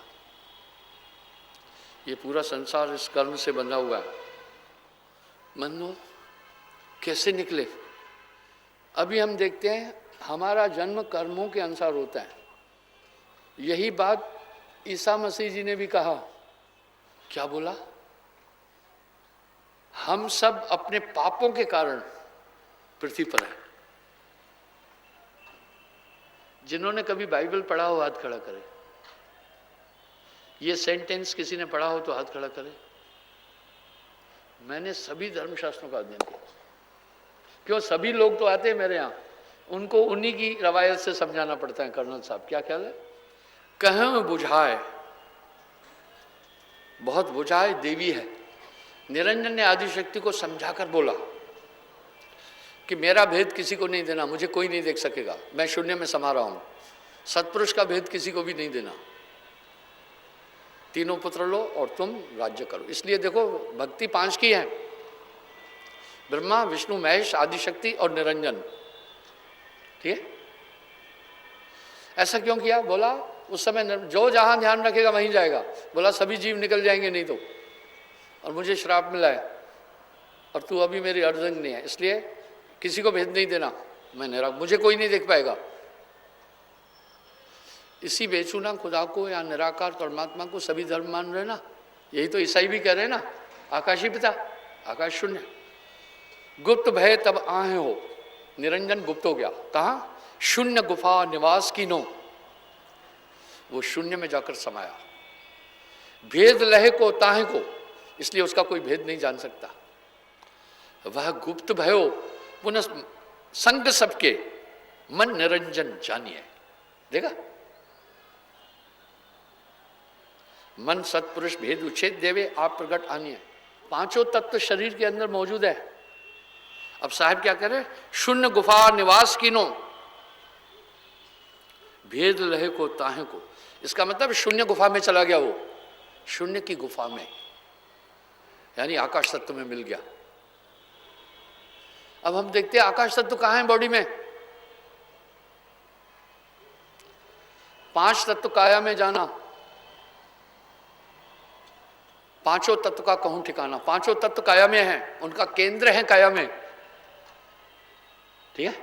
ये पूरा संसार इस कर्म से बंधा हुआ है। मनो कैसे निकले? अभी हम देखते हैं हमारा जन्म कर्मों के अनुसार होता है। यही बात ईसा मसीह जी ने भी कहा। क्या बोला? हम सब अपने पापों के कारण पृथ्वी पर हैं। जिन्होंने कभी बाइबल पढ़ा हो हाथ खड़ा करे। ये सेंटेंस किसी ने पढ़ा हो तो हाथ खड़ा करे। मैंने सभी धर्मशास्त्रों का अध्ययन किया। क्यों? सभी लोग तो आते हैं मेरे यहाँ, उनको उन्हीं की रवायत से समझाना पड़ता है। कर्नल साहब क्या ख्याल है? कहें बुझाए, बहुत बुझाए देवी है। निरंजन ने आदिशक्ति को समझाकर बोला कि मेरा भेद किसी को नहीं देना, मुझे कोई नहीं देख सकेगा, मैं शून्य में समा रहा हूं। सत्पुरुष का भेद किसी को भी नहीं देना। तीनों पुत्र लो और तुम राज्य करो। इसलिए देखो भक्ति 5 की है, ब्रह्मा विष्णु महेश आदिशक्ति और निरंजन। ठीक है? ऐसा क्यों किया? बोला उस समय जो जहां ध्यान रखेगा वहीं जाएगा। बोला सभी जीव निकल जाएंगे नहीं तो, और मुझे श्राप मिला है और तू अभी मेरी अर्धंग नहीं है, इसलिए किसी को भेद नहीं देना, मैं निराकार, मुझे कोई नहीं देख पाएगा। इसी बेचूना खुदा को या निराकार परमात्मा को सभी धर्म मान रहे ना। यही तो ईसाई भी कह रहे हैं ना, आकाशी पिता, आकाश शून्य। गुप्त भय तब आए हो, निरंजन गुप्त हो गया। कहाँ? शून्य गुफा निवास कीनो, वो शून्य में जाकर समाया। भेद लहे को ताहे को, इसलिए उसका कोई भेद नहीं जान सकता। वह गुप्त भयो पुनः संग सबके, मन निरंजन जानिए। देखा? मन सत्पुरुष भेद उच्छेद देवे, आप प्रकट आनिए। 5 तत्व शरीर के अंदर मौजूद है। अब साहब क्या कह रहे? शून्य गुफा निवास कीनो, भेद लहे को ताहे को। इसका मतलब शून्य गुफा में चला गया, वो शून्य की गुफा में, यानी आकाश तत्व में मिल गया। अब हम देखते हैं आकाश तत्व कहाँ है बॉडी में? 5 तत्व काया में जाना, पांचों तत्व का कहूं ठिकाना। पांचों तत्व काया में हैं, उनका केंद्र है काया में। ठीक है,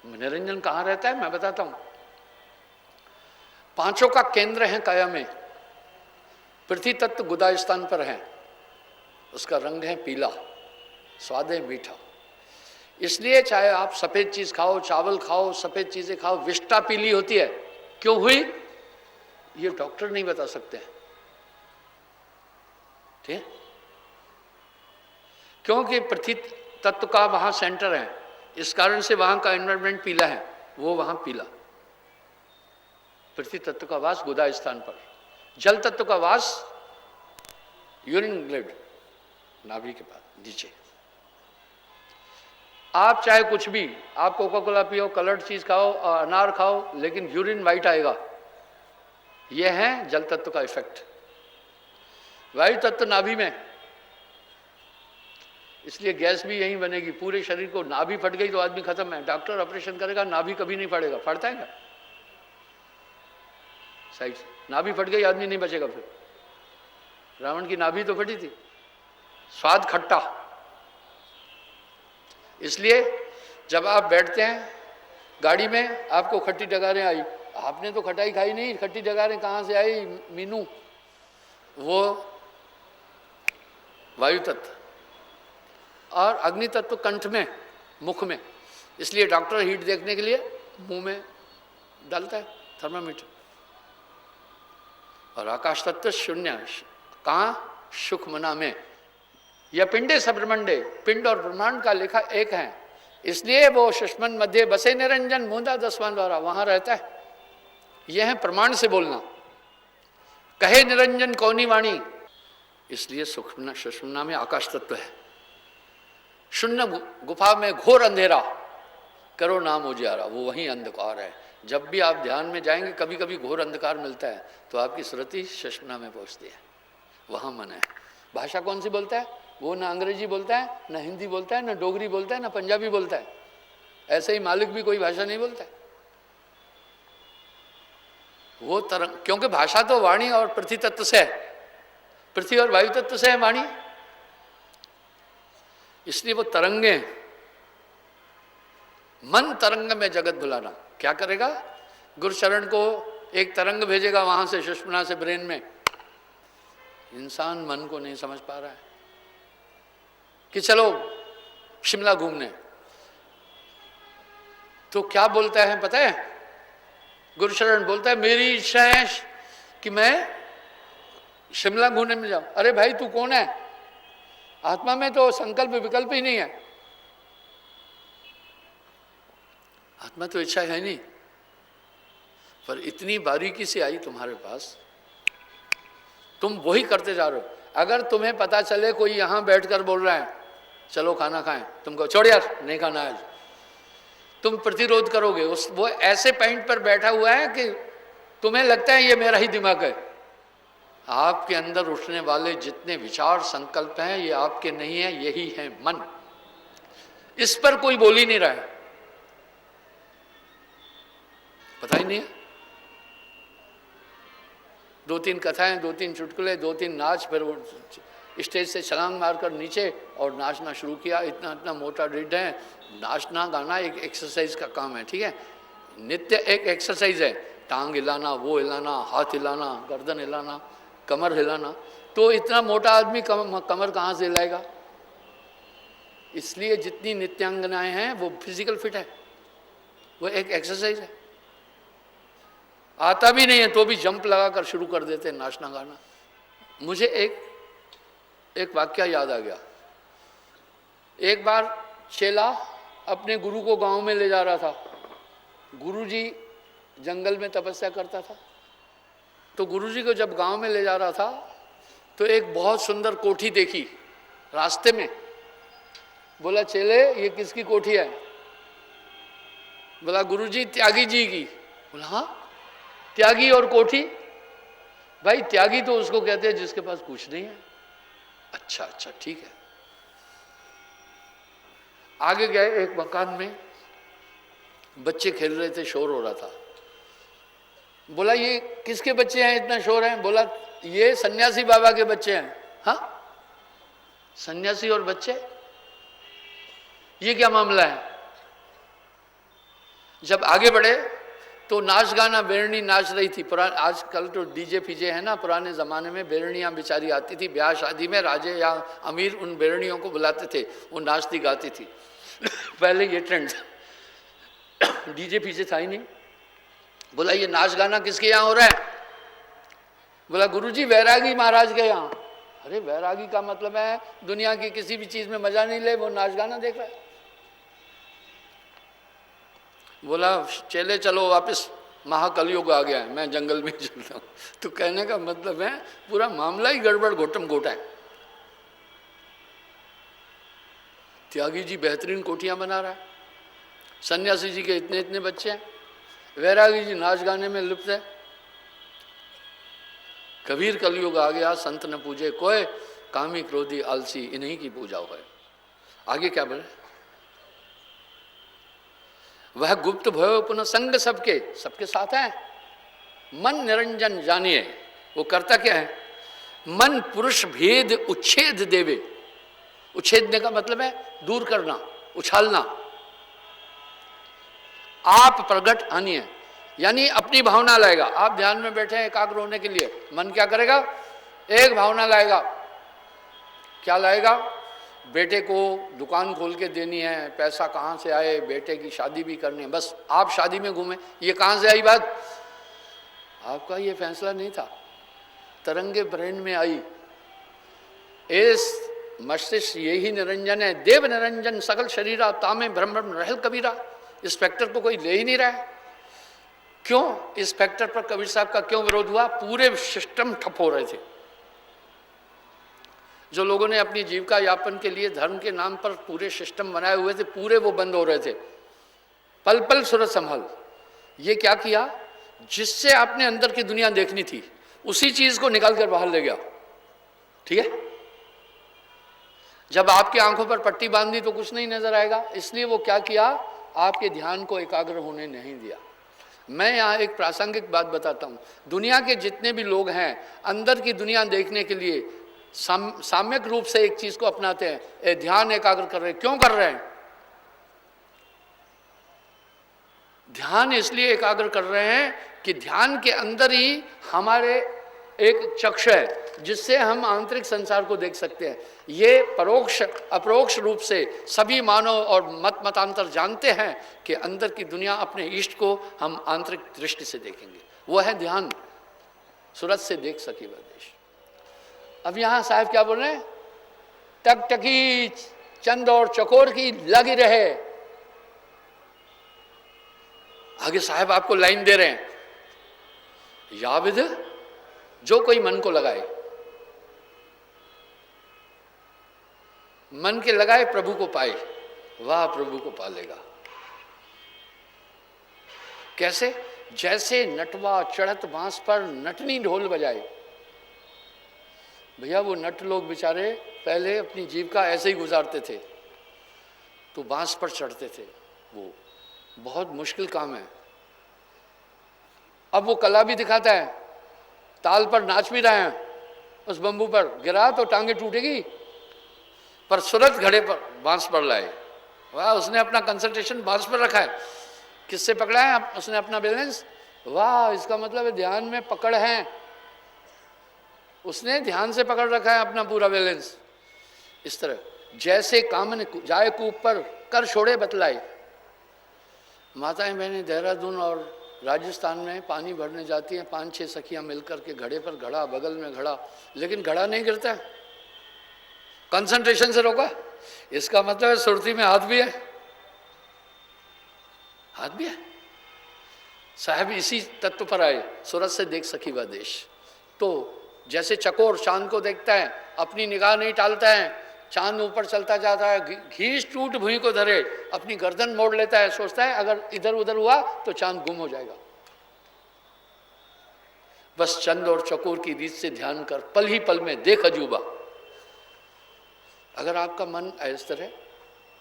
निरंजन कहां रहता है मैं बताता हूं। पांचों का केंद्र है काया में। पृथ्वी तत्व गुदा स्थान पर है, उसका रंग है पीला, स्वाद है मीठा। इसलिए चाहे आप सफेद चीज खाओ, चावल खाओ, सफेद चीजें खाओ, विष्ठा पीली होती है। क्यों हुई ये डॉक्टर नहीं बता सकते। ठीक है, क्योंकि पृथ्वी तत्व का वहां सेंटर है, इस कारण से वहां का एनवायरमेंट पीला है, वो वहां पीला। पृथ्वी तत्व का वास गुदा स्थान पर। जल तत्व का वास यूरिन ग्लैंड, नाभि के पास नीचे। आप चाहे कुछ भी, आप कोका कोला पियो, कलर्ड चीज खाओ, अनार खाओ, लेकिन यूरिन वाइट आएगा। यह है जल तत्व का इफेक्ट। वायु तत्व नाभि में, इसलिए गैस भी यहीं बनेगी पूरे शरीर को। नाभि फट गई तो आदमी खत्म है। डॉक्टर ऑपरेशन करेगा, नाभि कभी नहीं फटेगा। फटता है क्या? साइड से नाभि फट गई, आदमी नहीं बचेगा। फिर रावण की नाभि तो फटी थी। स्वाद खट्टा। इसलिए जब आप बैठते हैं गाड़ी में, आपको खट्टी डगारें आई, आपने तो खटाई खाई नहीं, खट्टी डगारें कहाँ से आई मीनू? वो वायु तत्व। और अग्नि तत्व कंठ में, मुख में। इसलिए डॉक्टर हीट देखने के लिए मुंह में डालता है थर्मामीटर। और आकाश तत्व शून्य, कहाँ? सुख मना में। यह पिंडे सब्रमंडे, पिंड और ब्रह्मांड का लेखा एक है। इसलिए वो सुषमन मध्य बसे निरंजन मूंदा 10वां द्वारा वहां रहता है। यह है प्रमाण से बोलना। कहे निरंजन कौनी वाणी, इसलिए सुषुम्ना में आकाश तत्व है। शून्य गुफा में घोर अंधेरा, करो नाम उजियारा, वो वही अंधकार है। जब भी आप ध्यान में जाएंगे, कभी कभी घोर अंधकार मिलता है, तो आपकी स्मृति सुषुम्ना में पहुंचती है, वहां मन है। भाषा कौन सी बोलता है? वो ना अंग्रेजी बोलता है, ना हिंदी बोलता है, ना डोगरी बोलता है, ना पंजाबी बोलता है। ऐसे ही मालिक भी कोई भाषा नहीं बोलता है। वो तरंग, क्योंकि भाषा तो वाणी और पृथ्वी तत्व से है, पृथ्वी और वायु तत्व से है वाणी, इसलिए वो तरंगे। मन तरंग में जगत भुलाना। क्या करेगा? गुरुचरण को एक तरंग भेजेगा वहां से, सुषुम्ना से ब्रेन में। इंसान मन को नहीं समझ पा रहा है कि चलो शिमला घूमने, तो क्या बोलता है पता है? गुरुचरण बोलता है मेरी इच्छा है कि मैं शिमला घूमने में जाऊं। अरे भाई तू कौन है? आत्मा में तो संकल्प विकल्प ही नहीं है। आत्मा तो इच्छा है नहीं, पर इतनी बारीकी से आई तुम्हारे पास, तुम वही करते जा रहे हो। अगर तुम्हें पता चले कोई यहां बैठकर बोल रहा है चलो खाना खाएं, तुमको छोड़ यार नहीं खाना आज, तुम प्रतिरोध करोगे। वो ऐसे पॉइंट पर बैठा हुआ है कि तुम्हें लगता है ये मेरा ही दिमाग है। आपके अंदर उठने वाले जितने विचार संकल्प हैं ये आपके नहीं है, यही है मन। इस पर कोई बोल ही नहीं रहा है, पता ही नहीं है। 2-3 कथाएं, 2-3 चुटकुले, 2-3 नाच, फिर वो स्टेज से छलांग मारकर नीचे और नाचना शुरू किया। इतना इतना मोटा रीड है। नाचना गाना एक एक्सरसाइज का काम है, ठीक है। नित्य एक एक्सरसाइज है। टांग हिलाना, वो हिलाना, हाथ हिलाना, गर्दन हिलाना, कमर हिलाना। तो इतना मोटा आदमी कमर कहाँ से हिलाएगा? इसलिए जितनी नित्यांगनाएं हैं वो फिजिकल फिट है, वो एक एक्सरसाइज है। आता भी नहीं है तो भी जंप लगाकर शुरू कर देते हैं नाचना गाना। मुझे एक वाक्य याद आ गया। एक बार चेला अपने गुरु को गांव में ले जा रहा था। गुरुजी जंगल में तपस्या करता था, तो गुरुजी को जब गांव में ले जा रहा था तो एक बहुत सुंदर कोठी देखी रास्ते में। बोला चेले ये किसकी कोठी है? बोला गुरुजी त्यागी जी की। बोला हाँ त्यागी और कोठी? भाई त्यागी तो उसको कहते हैं जिसके पास कुछ नहीं है। अच्छा अच्छा ठीक है। आगे गए, एक मकान में बच्चे खेल रहे थे, शोर हो रहा था। बोला ये किसके बच्चे हैं, इतना शोर है? बोला ये सन्यासी बाबा के बच्चे हैं। हाँ, सन्यासी और बच्चे, ये क्या मामला है? जब आगे बढ़े तो नाच गाना, बेरणी नाच रही थी। आजकल तो डीजे फीजे है ना, पुराने ज़माने में बेरणियाँ बेचारी आती थी ब्याह शादी में, राजे या अमीर उन बेरणियों को बुलाते थे, वो नाचती गाती थी। पहले ये ट्रेंड था, डीजे फीजे था ही नहीं। बोला ये नाच गाना किसके यहाँ हो रहा है? बोला गुरुजी वैरागी महाराज के यहाँ। अरे वैरागी का मतलब है दुनिया की किसी भी चीज़ में मजा नहीं ले, वो नाच गाना देख रहा है। बोला चले चलो वापस, महाकलयुग आ गया है, मैं जंगल में चलता हूँ। तो कहने का मतलब है पूरा मामला ही गड़बड़ घोटम घोटा है। त्यागी जी बेहतरीन कोठियाँ बना रहा है, सन्यासी जी के इतने इतने बच्चे हैं, वैरागी जी नाच गाने में लिप्त है। कबीर कलयुग आ गया, संत न पूजे कोई, कामी क्रोधी आलसी इन्हीं की पूजा है। आगे क्या बोले? वह गुप्त भयो पुनः संग सबके, सबके साथ है। मन निरंजन जानिए, वो करता क्या है? मन पुरुष भेद उच्छेद देवे। उच्छेदने का मतलब है दूर करना, उछालना। आप प्रगट आनिए, यानी अपनी भावना लाएगा। आप ध्यान में बैठे हैं एकाग्र होने के लिए, मन क्या करेगा? एक भावना लाएगा। क्या लाएगा? बेटे को दुकान खोल के देनी है, पैसा कहाँ से आए, बेटे की शादी भी करनी है, बस आप शादी में घूमे। ये कहाँ से आई बात? आपका ये फैसला नहीं था, तरंगे ब्रेन में आई। इस मस्तिष्क यही निरंजन है, देव निरंजन सकल शरीरा, तामे ब्रह्म रहल कबीरा। इस फैक्टर को कोई ले ही नहीं रहा है। क्यों? इस फैक्टर पर कबीर साहब का क्यों विरोध हुआ? पूरे सिस्टम ठप हो रहे थे। जो लोगों ने अपनी जीविका यापन के लिए धर्म के नाम पर पूरे सिस्टम बनाए हुए थे, पूरे वो बंद हो रहे थे। पल पल सूरत संभल। ये क्या किया? जिससे आपने अंदर की दुनिया देखनी थी उसी चीज को निकाल कर बाहर ले गया। ठीक है? जब आपकी आंखों पर पट्टी बांधी तो कुछ नहीं नजर आएगा, इसलिए वो क्या किया? आपके ध्यान को एकाग्र होने नहीं दिया। मैं यहाँ एक प्रासंगिक बात बताता हूँ। दुनिया के जितने भी लोग हैं अंदर की दुनिया देखने के लिए साम्यक रूप से एक चीज को अपनाते हैं, ध्यान एकाग्र कर रहे हैं। क्यों कर रहे हैं? ध्यान इसलिए एकाग्र कर रहे हैं कि ध्यान के अंदर ही हमारे एक चक्षु है जिससे हम आंतरिक संसार को देख सकते हैं। ये परोक्ष अपरोक्ष रूप से सभी मानव और मतांतर जानते हैं कि अंदर की दुनिया, अपने इष्ट को हम आंतरिक दृष्टि से देखेंगे। वो है ध्यान। सूरत से देख सके वह देश। अब यहाँ साहब क्या बोल रहे हैं? टकटकी चंद और चकोर की लगी रहे। आगे साहब आपको लाइन दे रहे हैं, या विद जो कोई मन को लगाए, मन के लगाए प्रभु को पाए, वह प्रभु को पालेगा। कैसे? जैसे नटवा चढ़त बांस पर नटनी ढोल बजाए। भैया वो नट लोग बेचारे पहले अपनी जीविका ऐसे ही गुजारते थे, तो बांस पर चढ़ते थे। वो बहुत मुश्किल काम है। अब वो कला भी दिखाता है, ताल पर नाच भी रहे हैं। उस बम्बू पर गिरा तो टांगे टूटेगी, पर सूरत घड़े पर बांस पर लाए। वाह, उसने अपना कंसंट्रेशन बांस पर रखा है। किससे पकड़ा है उसने अपना बैलेंस? वाह, इसका मतलब है ध्यान में पकड़ है। उसने ध्यान से पकड़ रखा है अपना पूरा बैलेंस। इस तरह जैसे कामन जाए कूप पर कर छोड़े बतलाए। माताएं बहनें देहरादून और राजस्थान में पानी भरने जाती हैं, 5-6 सखियां मिलकर के घड़े पर घड़ा, बगल में घड़ा, लेकिन घड़ा नहीं गिरता है, कंसंट्रेशन से रोका। इसका मतलब है सुरती में हाथ भी है, हाथ भी है। साहब इसी तत्व पर आए, सूरत से देख सकी वह देश। तो जैसे चकोर चांद को देखता है, अपनी निगाह नहीं टालता है, चांद ऊपर चलता जाता है, घीस टूट भुई को धरे, अपनी गर्दन मोड़ लेता है, सोचता है अगर इधर उधर हुआ तो चांद गुम हो जाएगा। बस चंद और चकोर की रीत से ध्यान कर पल ही पल में देख अजूबा। अगर आपका मन इस तरह,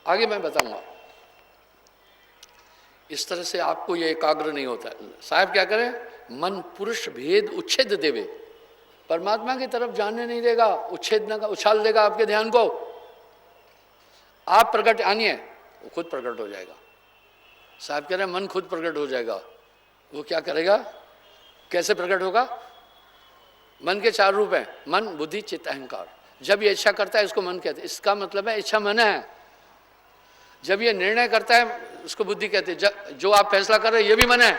आगे मैं बताऊंगा, इस तरह से आपको ये एकाग्र नहीं होता है। साहब क्या करें? मन पुरुष भेद उच्छेद देवे, परमात्मा की तरफ जाने नहीं देगा, उच्छेद न का उछाल देगा आपके ध्यान को। आप प्रकट आनिए, वो खुद प्रकट हो जाएगा। साहब कह रहे हैं मन खुद प्रकट हो जाएगा। वो क्या करेगा, कैसे प्रकट होगा? मन के 4 रूप हैं, मन, बुद्धि, चित्त, अहंकार। जब ये इच्छा करता है इसको मन कहते हैं, इसका मतलब है इच्छा मन है। जब ये निर्णय करता है उसको बुद्धि कहते हैं, जो आप फैसला कर रहे हैं ये भी मन है।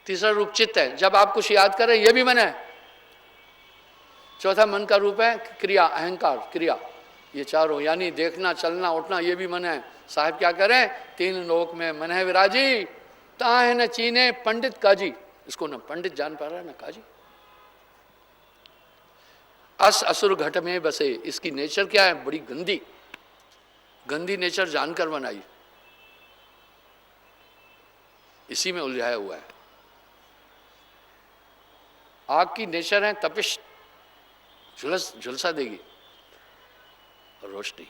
तीसरा रूप चित्त है, जब आप कुछ याद कर रहे हैं ये भी मन है। चौथा मन का रूप है क्रिया, अहंकार, क्रिया। ये चारों यानी देखना, चलना, उठना, ये भी मन है। साहब क्या करें, 3 लोक में मन है विराजी, ताहे न चीने पंडित काजी। इसको न पंडित जान पा रहा है न काजी। अस असुर घट में बसे, इसकी नेचर क्या है, बड़ी गंदी, गंदी नेचर जानकर बनाई, इसी में उलझाया हुआ है। आग की नेचर है तपिश, झुलसा देगी रोशनी।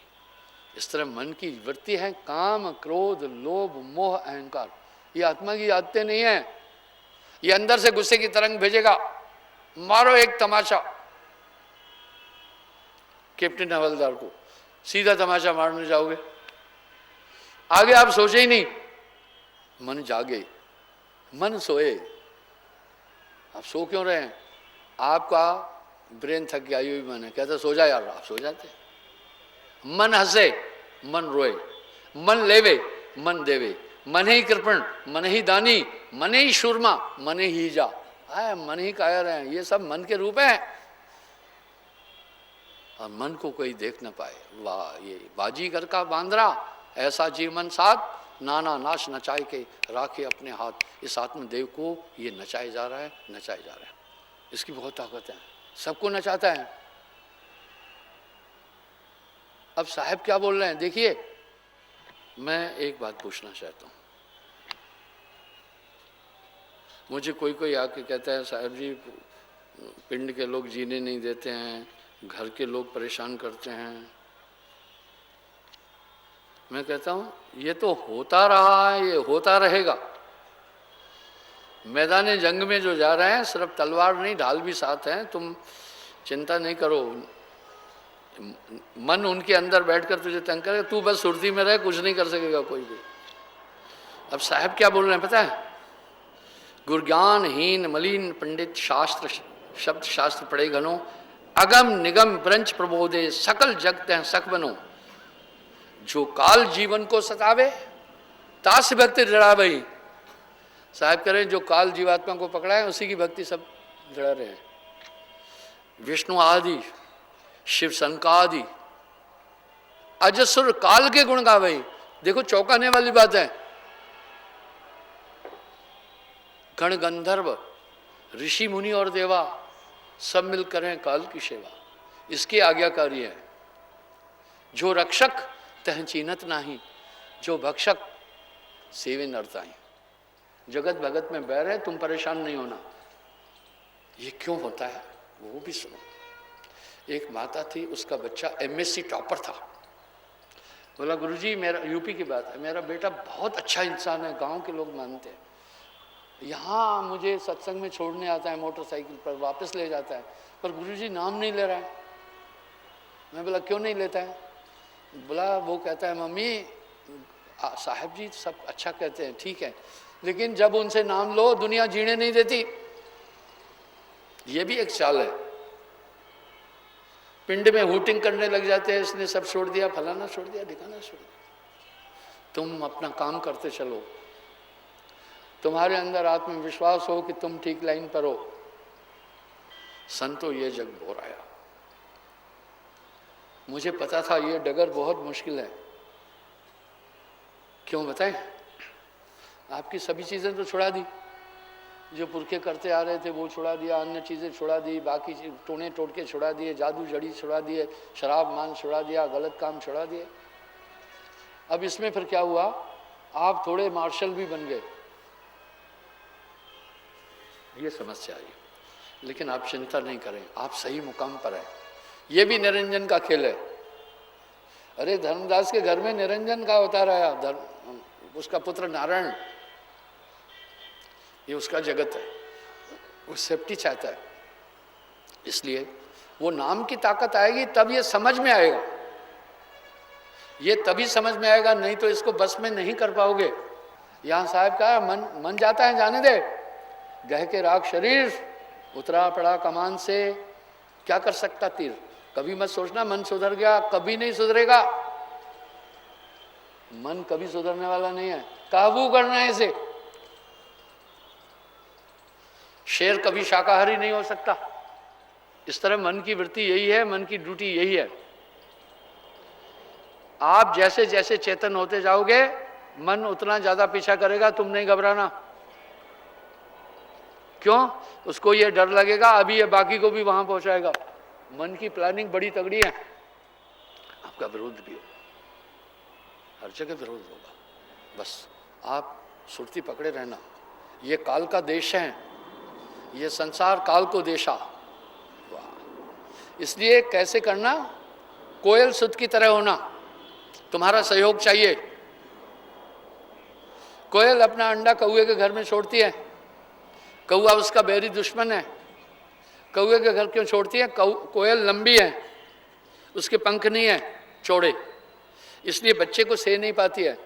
इस तरह मन की वृत्ति है काम, क्रोध, लोभ, मोह, अहंकार। ये आत्मा की आदतें नहीं है। ये अंदर से गुस्से की तरंग भेजेगा, मारो एक तमाचा कैप्टन हवलदार को, सीधा तमाचा मारने जाओगे, आगे आप सोचे ही नहीं। मन जागे, मन सोए। आप सो क्यों रहे हैं? आपका ब्रेन थक गया, ये भी मन है, कहता सो जा यार, आप सो जाते। मन हंसे, मन रोए, मन लेवे, मन देवे, मन ही कृपण, मन ही दानी, मन ही शूरमा, मन ही जा। मन ही कायर है, ये सब मन के रूप हैं। और मन को कोई देख न पाए। वाह, ये बाजीगर का बांद्रा, ऐसा जीवन साथ, नाना नाश नचाए के राखे अपने हाथ। इस आत्मदेव को ये नचाए जा रहा है, नचाए जा रहा है। इसकी बहुत ताकत है, सबको नचाता है। अब साहब क्या बोल रहे हैं देखिए। मैं एक बात पूछना चाहता हूँ। मुझे कोई आके कहता है साहब जी पिंड के लोग जीने नहीं देते हैं, घर के लोग परेशान करते हैं। मैं कहता हूँ ये तो होता रहा है, ये होता रहेगा। मैदान जंग में जो जा रहे हैं सिर्फ तलवार नहीं ढाल भी साथ हैं, तुम चिंता नहीं करो। मन उनके अंदर बैठकर तुझे तंग करेगा, तू बस सुरती में रहे, कुछ नहीं कर सकेगा कोई भी। अब साहब क्या बोल रहे हैं पता है? गुरज्ञानहीन मलिन पंडित शास्त्र शब्द शास्त्र पढ़े घनो, अगम निगम ब्रंच प्रबोधे सकल जगत हैं सख बनो। जो काल जीवन को सतावे तास भक्ति जड़ावे। साहब करें जो काल जीवात्मा को पकड़ा है उसी की भक्ति सब जड़ा रहे हैं। विष्णु आदि, शिव संकादि, अजसुर काल के गुण गावे। देखो चौंकाने वाली बात है। गण गंधर्व, ऋषि मुनि और देवा सब मिल करें काल की सेवा, इसके आज्ञाकारी है। जो रक्षक तह चीनत नाही, जो भक्षक सेवे नरताई। जगत भगत में बैर है, तुम परेशान नहीं होना। ये क्यों होता है वो भी सुनो। एक माता थी, उसका बच्चा एमएससी टॉपर था। बोला गुरुजी, मेरा यूपी की बात है, मेरा बेटा बहुत अच्छा इंसान है, गांव के लोग मानते हैं। यहाँ मुझे सत्संग में छोड़ने आता है मोटरसाइकिल पर, वापस ले जाता है, पर गुरुजी नाम नहीं ले रहा है। मैं बोला क्यों नहीं लेता है? बोला वो कहता है मम्मी साहब जी सब अच्छा कहते हैं, ठीक है, लेकिन जब उनसे नाम लो दुनिया जीने नहीं देती। ये भी एक चाल है। पिंड में हूटिंग करने लग जाते हैं, इसने सब छोड़ दिया, फलाना छोड़ दिया, ढिकाना छोड़ दिया। तुम अपना काम करते चलो, तुम्हारे अंदर आत्मविश्वास हो कि तुम ठीक लाइन पर हो। संतो ये जग बोराया। मुझे पता था ये डगर बहुत मुश्किल है। क्यों बताएं? आपकी सभी चीज़ें तो छुड़ा दी, जो पुरखे करते आ रहे थे वो छुड़ा दिया, अन्य चीज़ें छुड़ा दी, बाकी टोने टोटके छुड़ा दिए, जादू जड़ी छुड़ा दिए, शराब मान छुड़ा दिया, गलत काम छुड़ा दिए। अब इसमें फिर क्या हुआ? आप थोड़े मार्शल भी बन गए। ये समस्या आई, लेकिन आप चिंता नहीं करें, आप सही मुकाम पर हैं। ये भी निरंजन का खेल है। अरे धर्मदास के घर में निरंजन का अवतार आया, उसका पुत्र नारायण। ये उसका जगत है, वो सेफ्टी चाहता है। इसलिए वो नाम की ताकत आएगी तब ये समझ में आएगा, ये तभी समझ में आएगा, नहीं तो इसको बस में नहीं कर पाओगे। यहाँ साहब का मन जाता है, जाने दे, गह के राख शरीर, उतरा पड़ा कमान से, क्या कर सकता तीर। कभी मत सोचना मन सुधर गया, कभी नहीं सुधरेगा। मन कभी सुधरने वाला नहीं है, काबू करना है इसे। शेर कभी शाकाहारी नहीं हो सकता। इस तरह मन की वृत्ति यही है, मन की ड्यूटी यही है। आप जैसे जैसे चेतन होते जाओगे, मन उतना ज्यादा पीछा करेगा, तुम नहीं घबराना। क्यों? उसको ये डर लगेगा अभी ये बाकी को भी वहां पहुंचाएगा। मन की प्लानिंग बड़ी तगड़ी है। आपका विरोध भी हो, हर जगह विरोध होगा, बस आप सुरती पकड़े रहना। ये काल का देश है, ये संसार काल को देशा। वाह! इसलिए कैसे करना? कोयल सुत की तरह होना। तुम्हारा सहयोग चाहिए। कोयल अपना अंडा कौए के घर में छोड़ती है, कौआ उसका बैरी दुश्मन है। कौए के घर क्यों छोड़ती है? कोयल लंबी है, उसके पंख नहीं है चौड़े, इसलिए बच्चे को सह नहीं पाती है।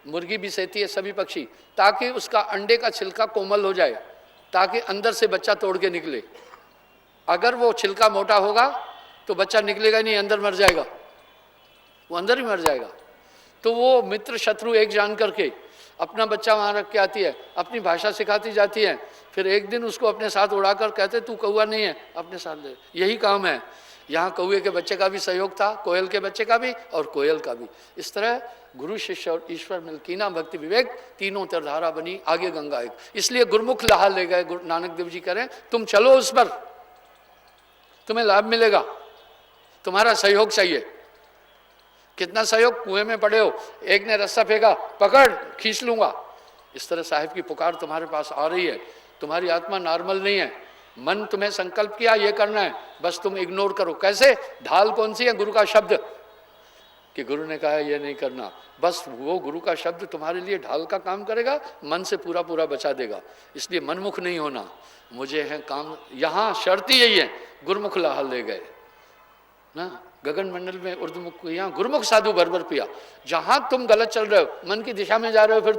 मुर्गी भी सहती है, सभी पक्षी, ताकि उसका अंडे का छिलका कोमल हो जाए, ताकि अंदर से बच्चा तोड़ के निकले। अगर वो छिलका मोटा होगा तो बच्चा निकलेगा नहीं, अंदर मर जाएगा, वो अंदर ही मर जाएगा। तो वो मित्र शत्रु एक जान करके अपना बच्चा वहाँ रख के आती है, अपनी भाषा सिखाती जाती है, फिर एक दिन उसको अपने साथ उड़ाकर कहते तू कौआ नहीं है, अपने साथ ले। यही काम है। यहाँ कौए के बच्चे का भी सहयोग था, कोयल के बच्चे का भी और कोयल का भी। इस तरह गुरु शिष्य और ईश्वर मिल कीना भक्ति विवेक, तीनों तरधारा बनी आगे गंगा एक। इसलिए गुरुमुख लहा ले गए गुरु नानक देव जी करें, तुम चलो उस पर, तुम्हें लाभ मिलेगा, तुम्हारा सहयोग चाहिए। कितना सहयोग? कुएं में पड़े हो, एक ने रस्सा फेंका, पकड़, खींच लूंगा। इस तरह साहिब की पुकार तुम्हारे पास आ रही है। तुम्हारी आत्मा नॉर्मल नहीं है। मन तुम्हें संकल्प किया ये करना है, बस तुम इग्नोर करो। कैसे? ढाल कौन सी है? गुरु का शब्द, कि गुरु ने कहा है ये नहीं करना। बस वो गुरु का शब्द तुम्हारे लिए ढाल का काम करेगा, मन से पूरा पूरा बचा देगा। इसलिए मनमुख नहीं होना। मुझे है काम, यहाँ शर्त ही यही है, गुरुमुख लाहा ले गए ना। गगन मंडल में उर्दमुख, यहाँ गुरुमुख साधु भर पिया। जहां तुम गलत चल रहे हो, मन की दिशा में जा रहे हो, फिर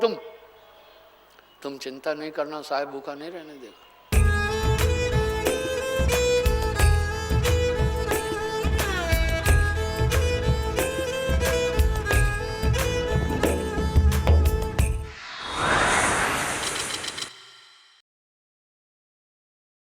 तुम चिंता नहीं करना, साहिब भूखा नहीं रहने देगा।